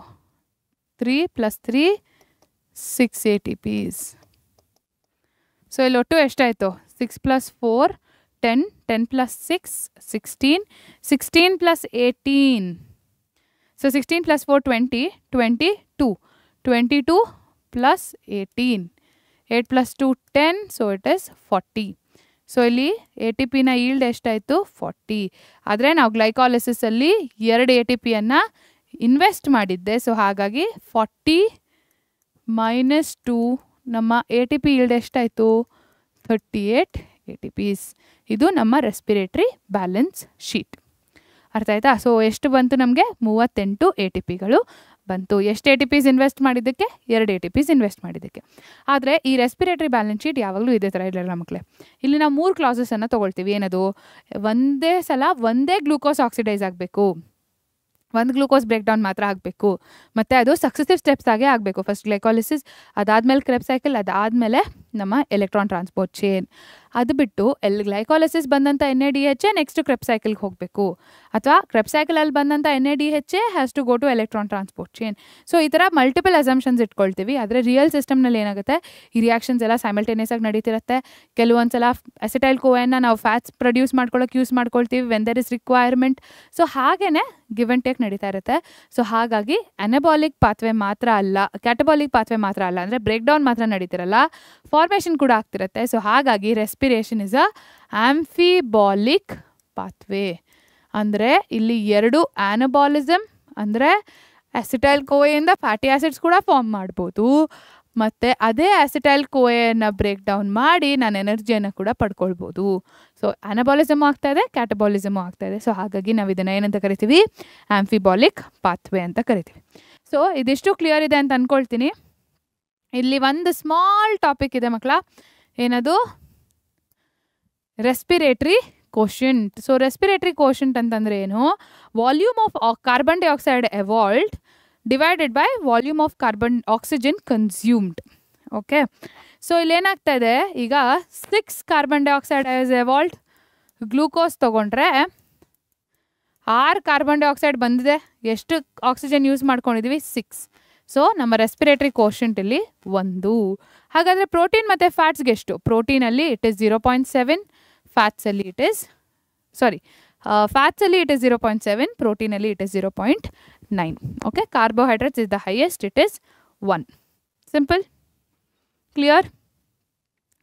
3 + 3 6 ATPs. ಸೊ ಇಲ್ಲಿ ಒಟ್ಟು ಎಷ್ಟಾಯಿತು, 6 + 4 10, 10 + 6 16, 16 + 18. So 16 + 4 20, 22, 22 + 18, 8 + 2 10, so it is 40. So ಇಲ್ಲಿ ATPನ ಈಲ್ಡ್ ಎಷ್ಟಾಯಿತು, 40. ಆದರೆ ನಾವು ಗ್ಲೈಕಾಲಿಸಿಸಲ್ಲಿ 2 ATPಯನ್ನು ಇನ್ವೆಸ್ಟ್ ಮಾಡಿದ್ದೆ. ಸೊ ಹಾಗಾಗಿ 40 - 2 ನಮ್ಮ ATP ಈಲ್ಡ್ ಎಷ್ಟಾಯಿತು, 38 ATPs. ಇದು ನಮ್ಮ ರೆಸ್ಪಿರೇಟ್ರಿ ಬ್ಯಾಲೆನ್ಸ್ ಶೀಟ್. ಅರ್ಥ ಆಯ್ತಾ? ಸೊ ಎಷ್ಟು ಬಂತು ನಮಗೆ, 38 ATPಗಳು ಬಂತು. ಎಷ್ಟು ATPs ಇನ್ವೆಸ್ಟ್ ಮಾಡಿದ್ದಕ್ಕೆ, 2 ATPs ಇನ್ವೆಸ್ಟ್ ಮಾಡಿದ್ದಕ್ಕೆ. ಆದರೆ ಈ ರೆಸ್ಪಿರೇಟರಿ ಬ್ಯಾಲೆನ್ಸ್ ಶೀಟ್ ಯಾವಾಗಲೂ ಇದೇ ಥರ ಇರಲ್ಲ ಮಕ್ಕಳೇ. ಇಲ್ಲಿ ನಾವು 3 ಕ್ಲಾಸಸನ್ನು ತೊಗೊಳ್ತೀವಿ. ಏನದು, ಒಂದೇ ಸಲ ಒಂದೇ ಗ್ಲೂಕೋಸ್ ಆಕ್ಸಿಡೈಸ್ ಆಗಬೇಕು, ಒಂದು ಗ್ಲೂಕೋಸ್ ಬ್ರೇಕ್ ಡೌನ್ ಮಾತ್ರ ಆಗಬೇಕು, ಮತ್ತು ಅದು ಸಕ್ಸೆಸಿವ್ ಸ್ಟೆಪ್ಸ್ ಆಗೇ ಆಗಬೇಕು. ಫಸ್ಟ್ ಗ್ಲೈಕಾಲಿಸಿಸ್, ಅದಾದಮೇಲೆ ಕ್ರೆಬ್ ಸೈಕಲ್, ಅದಾದಮೇಲೆ ನಮ್ಮ ಎಲೆಕ್ಟ್ರಾನ್ ಟ್ರಾನ್ಸ್ಪೋರ್ಟ್ ಚೇನ್. ಅದು ಬಿಟ್ಟು ಗ್ಲೈಕಾಲಿಸಿಸ್ ಬಂದಂಥ NADH ನೆಕ್ಸ್ಟ್ ಕ್ರೆಬ್ ಸೈಕಲ್ಗೆ ಹೋಗಬೇಕು, ಅಥವಾ ಕ್ರೆಬ್ ಸೈಕಲಲ್ಲಿ ಬಂದಂಥ NADH has to go to electron transport chain. So ಈ ಥರ ಮಲ್ಟಿಪಲ್ ಅಸಂಪ್ಷನ್ಸ್ ಇಟ್ಕೊಳ್ತೀವಿ. ಆದರೆ ರಿಯಲ್ ಸಿಸ್ಟಮ್ನಲ್ಲಿ ಏನಾಗುತ್ತೆ, ಈ ರಿಯಾಕ್ಷನ್ಸ್ ಎಲ್ಲ ಸೈಮಲ್ಟೇನಿಯಸ್ ಆಗಿ ನಡೀತಿರುತ್ತೆ. ಕೆಲವೊಂದು ಸಲ ಅಸಿಟೈಲ್ ಕೋಯನ್ನು ನಾವು ಫ್ಯಾಟ್ಸ್ ಪ್ರೊಡ್ಯೂಸ್ ಮಾಡ್ಕೊಳ್ಳೋಕೆ ಯೂಸ್ ಮಾಡ್ಕೊಳ್ತೀವಿ when there is requirement. So ಹಾಗೇ ಗಿವ್ ಆ್ಯಂಡ್ ಟೇಕ್ ನಡೀತಾ ಇರುತ್ತೆ. ಸೊ ಹಾಗಾಗಿ ಅನಬಾಲಿಕ್ ಪಾತ್ವೆ ಮಾತ್ರ ಅಲ್ಲ, ಕ್ಯಾಟಬಾಲಿಕ್ ಪಾತ್ವೆ ಮಾತ್ರ ಅಲ್ಲ, ಅಂದರೆ ಬ್ರೇಕ್ ಡೌನ್ ಮಾತ್ರ ನಡೀತಿರಲ್ಲ, ಫಾರ್ಮೇಷನ್ ಕೂಡ ಆಗ್ತಿರುತ್ತೆ. ಸೊ ಹಾಗಾಗಿ ರೆಸ್ಪಿರೇಷನ್ ಇಸ್ ಅ ಆಂಫಿಬಾಲಿಕ್ ಪಾತ್ವೆ. ಅಂದರೆ ಇಲ್ಲಿ 2 ಆನಬಾಲಿಸಮ್, ಅಂದರೆ ಅಸಿಟೈಲ್ ಕೋಯಿಂದ ಫ್ಯಾಟಿ ಆಸಿಡ್ಸ್ ಕೂಡ ಫಾರ್ಮ್ ಮಾಡ್ಬೋದು, ಮತ್ತು ಅದೇ ಅಸಿಟೈಲ್ ಕೋಯನ್ನು ಬ್ರೇಕ್ ಡೌನ್ ಮಾಡಿ ನಾನು ಎನರ್ಜಿಯನ್ನು ಕೂಡ ಪಡ್ಕೊಳ್ಬೋದು. ಸೊ ಅನಬಾಲಿಸಮು ಆಗ್ತಾಯಿದೆ, ಕ್ಯಾಟಬಾಲಿಸಮು ಆಗ್ತಾಯಿದೆ. ಸೊ ಹಾಗಾಗಿ ನಾವು ಇದನ್ನು ಏನಂತ ಕರಿತೀವಿ, ಆಂಫಿಬಾಲಿಕ್ ಪಾತ್ವೆ ಅಂತ ಕರಿತೀವಿ. ಸೊ ಇದಿಷ್ಟು ಕ್ಲಿಯರ್ ಇದೆ ಅಂತ ಅಂದ್ಕೊಳ್ತೀನಿ. ಇಲ್ಲಿ ಒಂದು ಸ್ಮಾಲ್ ಟಾಪಿಕ್ ಇದೆ ಮಕ್ಕಳ, ಏನದು, respiratory quotient. So respiratory quotient ಅಂತಂದರೆ ಏನು, volume of carbon dioxide evolved divided by volume of oxygen consumed. Okay, so ಇಲ್ಲೇನಾಗ್ತಾ ಇದೆ, ಈಗ 6 carbon dioxide as evolved, glucose ತೊಗೊಂಡ್ರೆ 6 ಕಾರ್ಬನ್ ಡೈಆಕ್ಸೈಡ್ ಬಂದಿದೆ, ಎಷ್ಟು ಆಕ್ಸಿಜನ್ ಯೂಸ್ ಮಾಡ್ಕೊಂಡಿದ್ದೀವಿ, 6. ಸೊ ನಮ್ಮ ರೆಸ್ಪಿರೇಟ್ರಿ ಕೋಶಂಟ್ ಇಲ್ಲಿ 1. ಹಾಗಾದರೆ ಪ್ರೋಟೀನ್ ಮತ್ತು ಫ್ಯಾಟ್ಸ್ಗೆ ಎಷ್ಟು, ಪ್ರೋಟೀನಲ್ಲಿ ಇಟ್ ಈಸ್ 0.7, ಫ್ಯಾಟ್ಸಲ್ಲಿ ಇಟ್ ಈಸ್ ಫ್ಯಾಟ್ಸಲ್ಲಿ ಇಟ್ ಈಸ್ 0.7, ಪ್ರೋಟೀನಲ್ಲಿ it is 0.9. Okay, carbohydrates is the highest, it is 1. Simple, clear.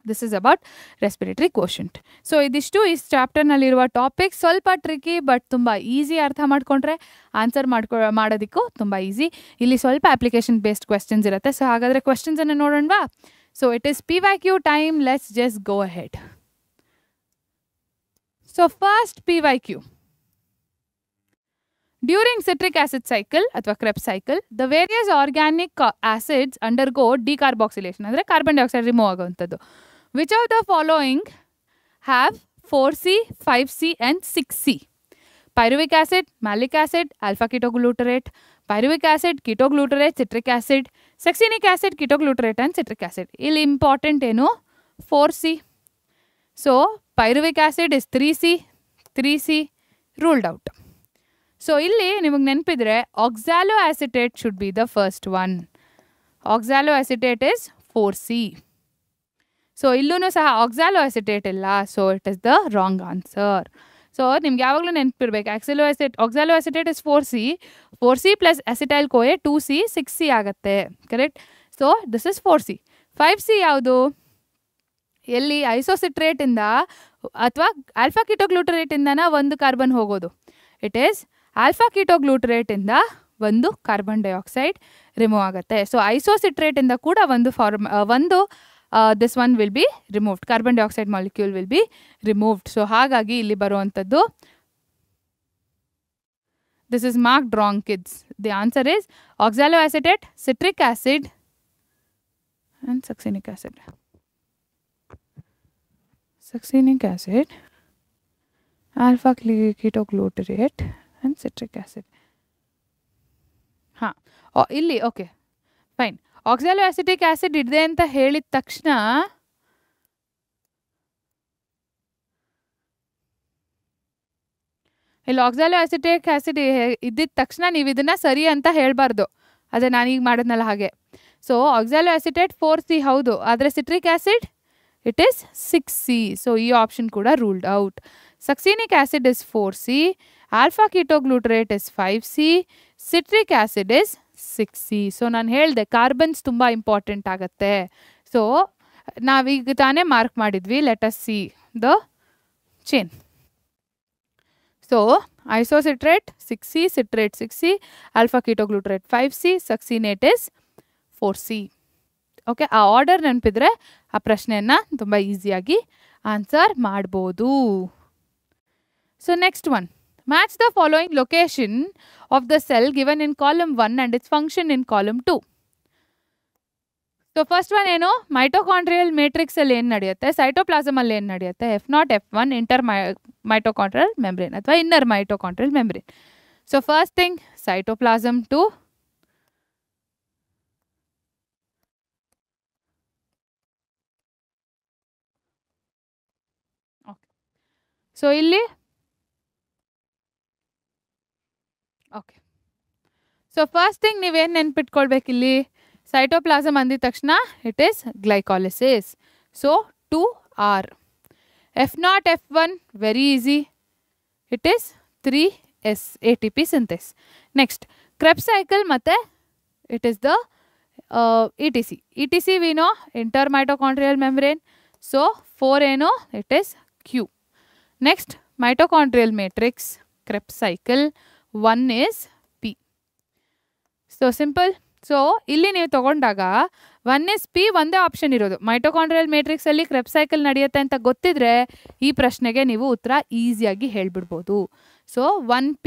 This is about respiratory quotient. So ಇದಿಷ್ಟು ಈ ಚಾಪ್ಟರ್ನಲ್ಲಿರುವ ಟಾಪಿಕ್. ಸ್ವಲ್ಪ ಟ್ರಿಕಿ ಬಟ್ ತುಂಬ ಈಸಿ. ಅರ್ಥ ಮಾಡಿಕೊಂಡ್ರೆ ಆನ್ಸರ್ ಮಾಡೋದಕ್ಕೂ ತುಂಬ ಈಸಿ. ಇಲ್ಲಿ ಸ್ವಲ್ಪ ಅಪ್ಲಿಕೇಶನ್ ಬೇಸ್ಡ್ ಕ್ವೆಶ್ಚನ್ಸ್ ಇರುತ್ತೆ. ಸೊ ಹಾಗಾದರೆ ಕ್ವೆಶ್ಚನ್ಸನ್ನು ನೋಡೋಣವಾ. So it is PYQ time. Let's just go ahead. So first PYQ. During citric acid cycle ಅಥವಾ Krebs cycle, the various organic acids undergo decarboxylation. ಅಂದರೆ ಕಾರ್ಬನ್ ಡೈಆಕ್ಸೈಡ್ ರಿಮೂವ್ ಆಗುವಂಥದ್ದು. Which of the following have 4C, 5C and 6C? Pyruvic acid, malic acid, alpha ketoglutarate, pyruvic acid, ketoglutarate, citric acid, succinic acid, ketoglutarate and citric acid. ಇಲ್ಲಿ important ಏನು, 4C. So pyruvic acid is 3C, 3C ruled out. So ಇಲ್ಲಿ ನಿಮಗೆ ನೆನಪಿದ್ರೆ oxaloacetate should be the first one. Oxaloacetate is 4C. So ಇಲ್ಲೂ ಸಹ oxaloacetate ಇಲ್ಲ. So it is the wrong answer. So ನಿಮ್ಗೆ ಯಾವಾಗಲೂ ನೆನಪಿರ್ಬೇಕು, oxaloacetate is 4C. 4C plus acetyl CoA 2C, 6C ಆಗುತ್ತೆ. Correct. So this is 4C. 5C ಯಾವುದು, ಎಲ್ಲಿ ಐಸೋಸಿಟ್ರೇಟಿಂದ ಅಥವಾ ಆಲ್ಫಾ ಕಿಟೋಗ್ಲೂಟರೇಟಿಂದನ ಒಂದು ಕಾರ್ಬನ್ ಹೋಗೋದು. ಇಟ್ ಈಸ್ ಆಲ್ಫಾ ಕಿಟೋಗ್ಲೂಟರೇಟಿಂದ ಒಂದು ಕಾರ್ಬನ್ ಡೈಆಕ್ಸೈಡ್ ರಿಮೂವ್ ಆಗುತ್ತೆ. ಸೊ ಐಸೋಸಿಟ್ರೇಟಿಂದ ಕೂಡ ಒಂದು this one will be removed, carbon dioxide molecule will be removed. So ಹಾಗಾಗಿ ಇಲ್ಲಿ ಬರುವಂಥದ್ದು this is marked wrong kids. The answer is oxaloacetate, citric acid and succinic acid. Succinic acid, alpha ketoglutarate and citric acid. ಹಾಂ, ಇಲ್ಲಿ okay. Fine. Oxaloacetic acid ಇದೆ ಅಂತ ಹೇಳಿದ ತಕ್ಷಣ ಇಲ್ಲಿ ಆಕ್ಸಾಲೋ ಅಸಿಟಿಕ್ ಆಸಿಡ್ ಇದ್ದಿದ ತಕ್ಷಣ ನೀವು ಇದನ್ನ ಸರಿ ಅಂತ ಹೇಳಬಾರ್ದು. ಅದೇ ನಾನೀಗ ಮಾಡಿದ್ನಲ್ಲ ಹಾಗೆ. ಸೊ ಆಕ್ಸಾಲೋ ಅಸಿಟೇಟ್ 4C ಹೌದು, ಆದರೆ citric acid it is 6C. So ಈ ಆಪ್ಷನ್ ಕೂಡ ruled out. Succinic acid is 4C, alpha ketoglutarate is 5C, citric acid is 6C. So ನಾನು ಹೇಳಿದೆ ಕಾರ್ಬನ್ಸ್ ತುಂಬ ಇಂಪಾರ್ಟೆಂಟ್ ಆಗುತ್ತೆ. ಸೊ ನಾವೀಗ ತಾನೇ ಮಾರ್ಕ್ ಮಾಡಿದ್ವಿ. Let us see the chain. So isocitrate 6C, citrate 6C, alpha ketoglutarate 5C, succinate is 4C. Okay, ಆ order ನೆನಪಿದ್ರೆ ಆ ಪ್ರಶ್ನೆಯನ್ನು ತುಂಬ ಈಸಿಯಾಗಿ ಆನ್ಸರ್ ಮಾಡ್ಬೋದು. So next one, match the following location of the cell given in column 1 and its function in column 2. So first one ಏನು, mitochondrial matrix ಅಲ್ಲಿ ಏನು ನಡೆಯುತ್ತೆ, ಸೈಟೋಪ್ಲಾಸಮ್ ಅಲ್ಲಿ ಏನು ನಡೆಯುತ್ತೆ, F0 F1 inter mitochondrial membrane ಅಥವಾ inner mitochondrial membrane. So first thing cytoplasm 2, okay. So ಇಲ್ಲಿ okay, so first thing ನೀವೇನು ನೆನ್ಪಿಟ್ಕೊಳ್ಬೇಕು, ಇಲ್ಲಿ ಸೈಟೋಪ್ಲಾಸಮ್ ಅಂದಿದ ತಕ್ಷಣ it is glycolysis. So 2R. F0 F1 very easy, it is 3S ATP synthase. Next Krebs cycle ಮತ್ತು it is the ETC we know inter mitochondrial membrane. So 4 ಏನು, it is Q. Next mitochondrial matrix Krebs cycle 1 is P. So simple. So ಇಲ್ಲಿ ನೀವು ತಗೊಂಡಾಗ 1 is P ಒಂದೇ option ಇರೋದು. Mitochondrial ಮೇಟ್ರಿಕ್ಸಲ್ಲಿ Krebs cycle ನಡೆಯುತ್ತೆ ಅಂತ ಗೊತ್ತಿದ್ರೆ ಈ ಪ್ರಶ್ನೆಗೆ ನೀವು ಉತ್ತರ ಈಸಿಯಾಗಿ ಹೇಳ್ಬಿಡ್ಬೋದು. So 1P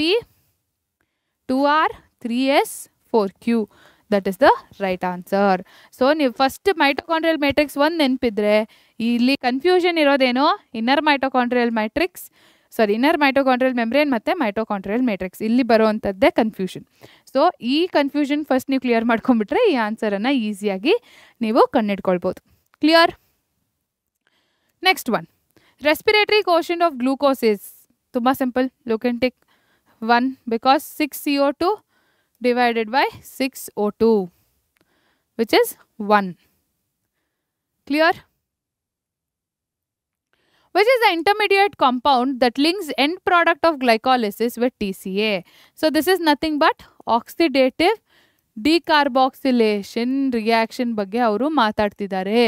2R 3S 4Q, that is the right answer. So ನೀವು ಫಸ್ಟ್ ಮೈಟೋಕಾಂಡ್ರಿಯಲ್ ಮೇಟ್ರಿಕ್ಸ್ 1 ನೆನಪಿದ್ರೆ ಇಲ್ಲಿ ಕನ್ಫ್ಯೂಷನ್ ಇರೋದೇನೋ ಇನ್ನರ್ ಮೈಟೋಕಾಂಡ್ರಿಯಲ್ ಮೆಂಬ್ರೇನ್ ಮತ್ತು ಮೈಟೋಕಾಂಡ್ರಿಯಲ್ ಮೇಟ್ರಿಕ್ಸ್, ಇಲ್ಲಿ ಬರೋವಂಥದ್ದೇ ಕನ್ಫ್ಯೂಷನ್. ಸೊ ಈ ಕನ್ಫ್ಯೂಷನ್ ಫಸ್ಟ್ ನೀವು ಕ್ಲಿಯರ್ ಮಾಡ್ಕೊಂಡ್ಬಿಟ್ರೆ ಈ ಆನ್ಸರನ್ನು ಈಸಿಯಾಗಿ ನೀವು ಕಂಡುಹಿಡ್ಕೊಳ್ಬೋದು. Clear? Next one, respiratory quotient of glucose is ತುಂಬ simple. You can take 1 because 6 CO2 divided by 6 O2 which is 1. Clear? Which is the intermediate compound that links end product of glycolysis with TCA? So this is nothing but oxidative decarboxylation reaction ಬಗ್ಗೆ ಅವರು ಮಾತಾಡ್ತಿದ್ದಾರೆ.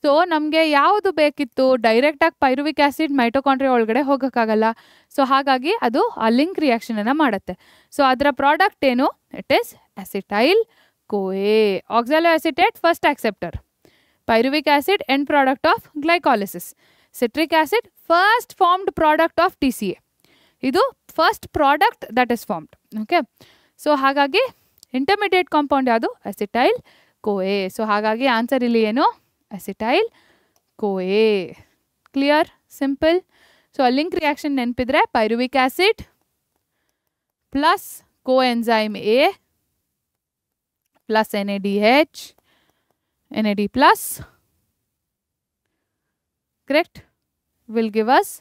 So ನಮಗೆ ಯಾವುದು ಬೇಕಿತ್ತು, ಡೈರೆಕ್ಟಾಗಿ ಪೈರುವಿಕ್ acid mitochondria ಒಳಗಡೆ ಹೋಗೋಕ್ಕಾಗಲ್ಲ. So ಹಾಗಾಗಿ ಅದು ಆ ಲಿಂಕ್ ರಿಯಾಕ್ಷನನ್ನು ಮಾಡುತ್ತೆ. ಸೊ ಅದರ ಪ್ರಾಡಕ್ಟ್ ಏನು, it is acetyl CoA. Oxaloacetate first acceptor, pyruvic acid end product of glycolysis, citric acid first formed product of TCA. ಇದು first product that is formed. Okay, so ಹಾಗಾಗಿ intermediate compound ಯಾವುದು, acetyl CoA. So ಹಾಗಾಗಿ answer ಇಲ್ಲಿ ಏನು, acetyl CoA. Clear? Simple. So link reaction ನೆನಪಿದ್ರೆ pyruvic acid plus coenzyme A plus NADH NAD plus, correct, will give us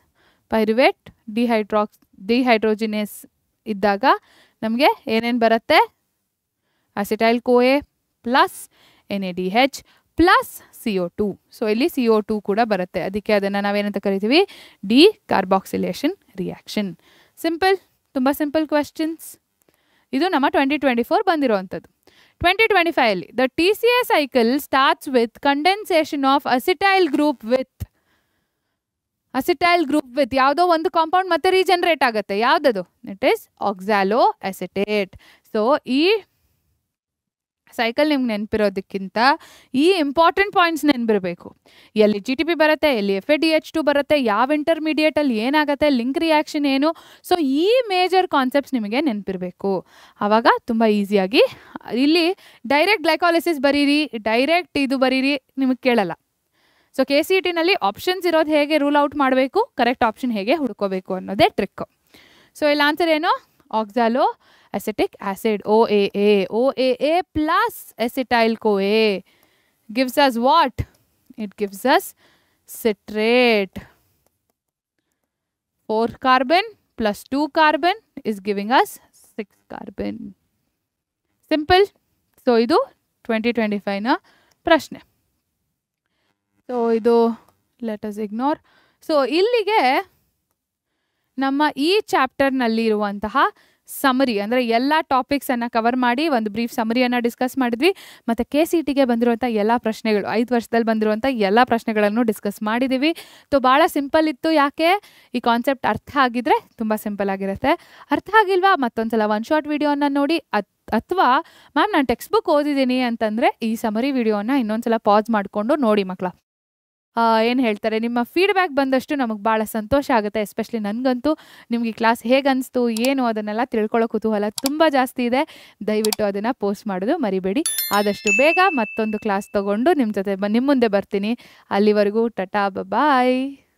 pyruvate dehydrogenase. ಇದ್ದಾಗ ನಮಗೆ ಏನೇನು ಬರುತ್ತೆ, acetyl CoA plus NADH plus CO2. So ಇಲ್ಲಿ CO2 ಕೂಡ ಬರುತ್ತೆ, ಅದಕ್ಕೆ ಅದನ್ನು ನಾವೇನಂತ ಕರಿತೀವಿ, ಡಿಕಾರ್ಬಾಕ್ಸಿಲೇಷನ್ ರಿಯಾಕ್ಷನ್. ಸಿಂಪಲ್, ತುಂಬ ಸಿಂಪಲ್ ಕ್ವೆಶ್ಚನ್ಸ್. ಇದು ನಮ್ಮ 2024 ಬಂದಿರೋವಂಥದ್ದು. 2025 ಅಲ್ಲಿ the TCA cycle starts with condensation of acetyl group with ಯಾವುದೋ ಒಂದು ಕಾಂಪೌಂಡ್ ಮತ್ತೆ ರೀಜನರೇಟ್ ಆಗುತ್ತೆ. ಯಾವುದದು, it is oxaloacetate. So ಈ ಸೈಕಲ್ ನಿಮ್ಗೆ ನೆನಪಿರೋದಕ್ಕಿಂತ ಈ ಇಂಪಾರ್ಟೆಂಟ್ ಪಾಯಿಂಟ್ಸ್ ನೆನಪಿರಬೇಕು. ಎಲ್ಲಿ GTP ಬರುತ್ತೆ, ಎಲ್ಲಿ FADH2 ಬರುತ್ತೆ, ಯಾವ ಇಂಟರ್ಮೀಡಿಯೇಟಲ್ಲಿ ಏನಾಗುತ್ತೆ, ಲಿಂಕ್ ರಿಯಾಕ್ಷನ್ ಏನು. ಸೊ ಈ ಮೇಜರ್ ಕಾನ್ಸೆಪ್ಟ್ಸ್ ನಿಮಗೆ ನೆನಪಿರಬೇಕು. ಆವಾಗ ತುಂಬ ಈಸಿಯಾಗಿ ಇಲ್ಲಿ ಡೈರೆಕ್ಟ್ ಗ್ಲೈಕಾಲಿಸಿಸ್ ಬರೀರಿ, ಡೈರೆಕ್ಟ್ ಇದು ಬರೀರಿ, ನಿಮಗೆ ಕೇಳಲ್ಲ. ಸೊ KCETನಲ್ಲಿ ಆಪ್ಷನ್ಸ್ ಇರೋದು ಹೇಗೆ ರೂಲ್ ಔಟ್ ಮಾಡಬೇಕು, ಕರೆಕ್ಟ್ ಆಪ್ಷನ್ ಹೇಗೆ ಹುಡ್ಕೋಬೇಕು ಅನ್ನೋದೇ ಟ್ರಿಕ್. ಸೊ ಇಲ್ಲಿ ಆನ್ಸರ್ ಏನು, ಆಕ್ಸಾಲೋ acetic acid, OAA. OAA plus acetyl CoA gives us what? It gives us citrate. 4 carbon plus 2 carbon is giving us 6 carbon. Simple. So ಇದು 2025 ನ ಪ್ರಶ್ನೆ. ಸೊ ಇದು let us ignore. So ಇಲ್ಲಿಗೆ ನಮ್ಮ ಈ ಚಾಪ್ಟರ್ನಲ್ಲಿ ಇರುವಂತಹ ಸಮರಿ ಅಂದರೆ ಎಲ್ಲ ಟಾಪಿಕ್ಸನ್ನು ಕವರ್ ಮಾಡಿ ಒಂದು ಬ್ರೀಫ್ ಸಮರಿಯನ್ನು ಡಿಸ್ಕಸ್ ಮಾಡಿದ್ವಿ. ಮತ್ತು KCETಗೆ ಬಂದಿರುವಂಥ ಎಲ್ಲ ಪ್ರಶ್ನೆಗಳು 5 ವರ್ಷದಲ್ಲಿ ಬಂದಿರುವಂಥ ಎಲ್ಲ ಪ್ರಶ್ನೆಗಳನ್ನು ಡಿಸ್ಕಸ್ ಮಾಡಿದ್ದೀವಿ. ಭಾಳ ಸಿಂಪಲ್ ಇತ್ತು. ಯಾಕೆ? ಈ ಕಾನ್ಸೆಪ್ಟ್ ಅರ್ಥ ಆಗಿದ್ರೆ ತುಂಬ ಸಿಂಪಲ್ ಆಗಿರುತ್ತೆ. ಅರ್ಥ ಆಗಿಲ್ವಾ? ಮತ್ತೊಂದು ಸಲ ಒನ್ ಶಾರ್ಟ್ ವಿಡಿಯೋನ ನೋಡಿ. ಅಥವಾ ಮ್ಯಾಮ್ ನಾನು ಟೆಕ್ಸ್ಟ್ ಬುಕ್ ಓದಿದ್ದೀನಿ ಅಂತಂದರೆ ಈ ಸಮರಿ ವಿಡಿಯೋನ ಇನ್ನೊಂದು ಸಲ ಪಾಸ್ ಮಾಡಿಕೊಂಡು ನೋಡಿ ಮಕ್ಕಳ. ಏನು ಹೇಳ್ತಾರೆ, ನಿಮ್ಮ ಫೀಡ್ಬ್ಯಾಕ್ ಬಂದಷ್ಟು ನಮಗೆ ಭಾಳ ಸಂತೋಷ ಆಗುತ್ತೆ. ಎಸ್ಪೆಷಲಿ ನನಗಂತೂ ನಿಮಗೆ ಕ್ಲಾಸ್ ಹೇಗೆ ಅನಿಸ್ತು ಏನು ಅದನ್ನೆಲ್ಲ ತಿಳ್ಕೊಳ್ಳೋ ಕುತೂಹಲ ತುಂಬ ಜಾಸ್ತಿ ಇದೆ. ದಯವಿಟ್ಟು ಅದನ್ನು ಪೋಸ್ಟ್ ಮಾಡೋದು ಮರಿಬೇಡಿ. ಆದಷ್ಟು ಬೇಗ ಮತ್ತೊಂದು ಕ್ಲಾಸ್ ತೊಗೊಂಡು ನಿಮ್ಮ ಮುಂದೆ ಬರ್ತೀನಿ. ಅಲ್ಲಿವರೆಗೂ ಟಟಾ ಬಾಯ್.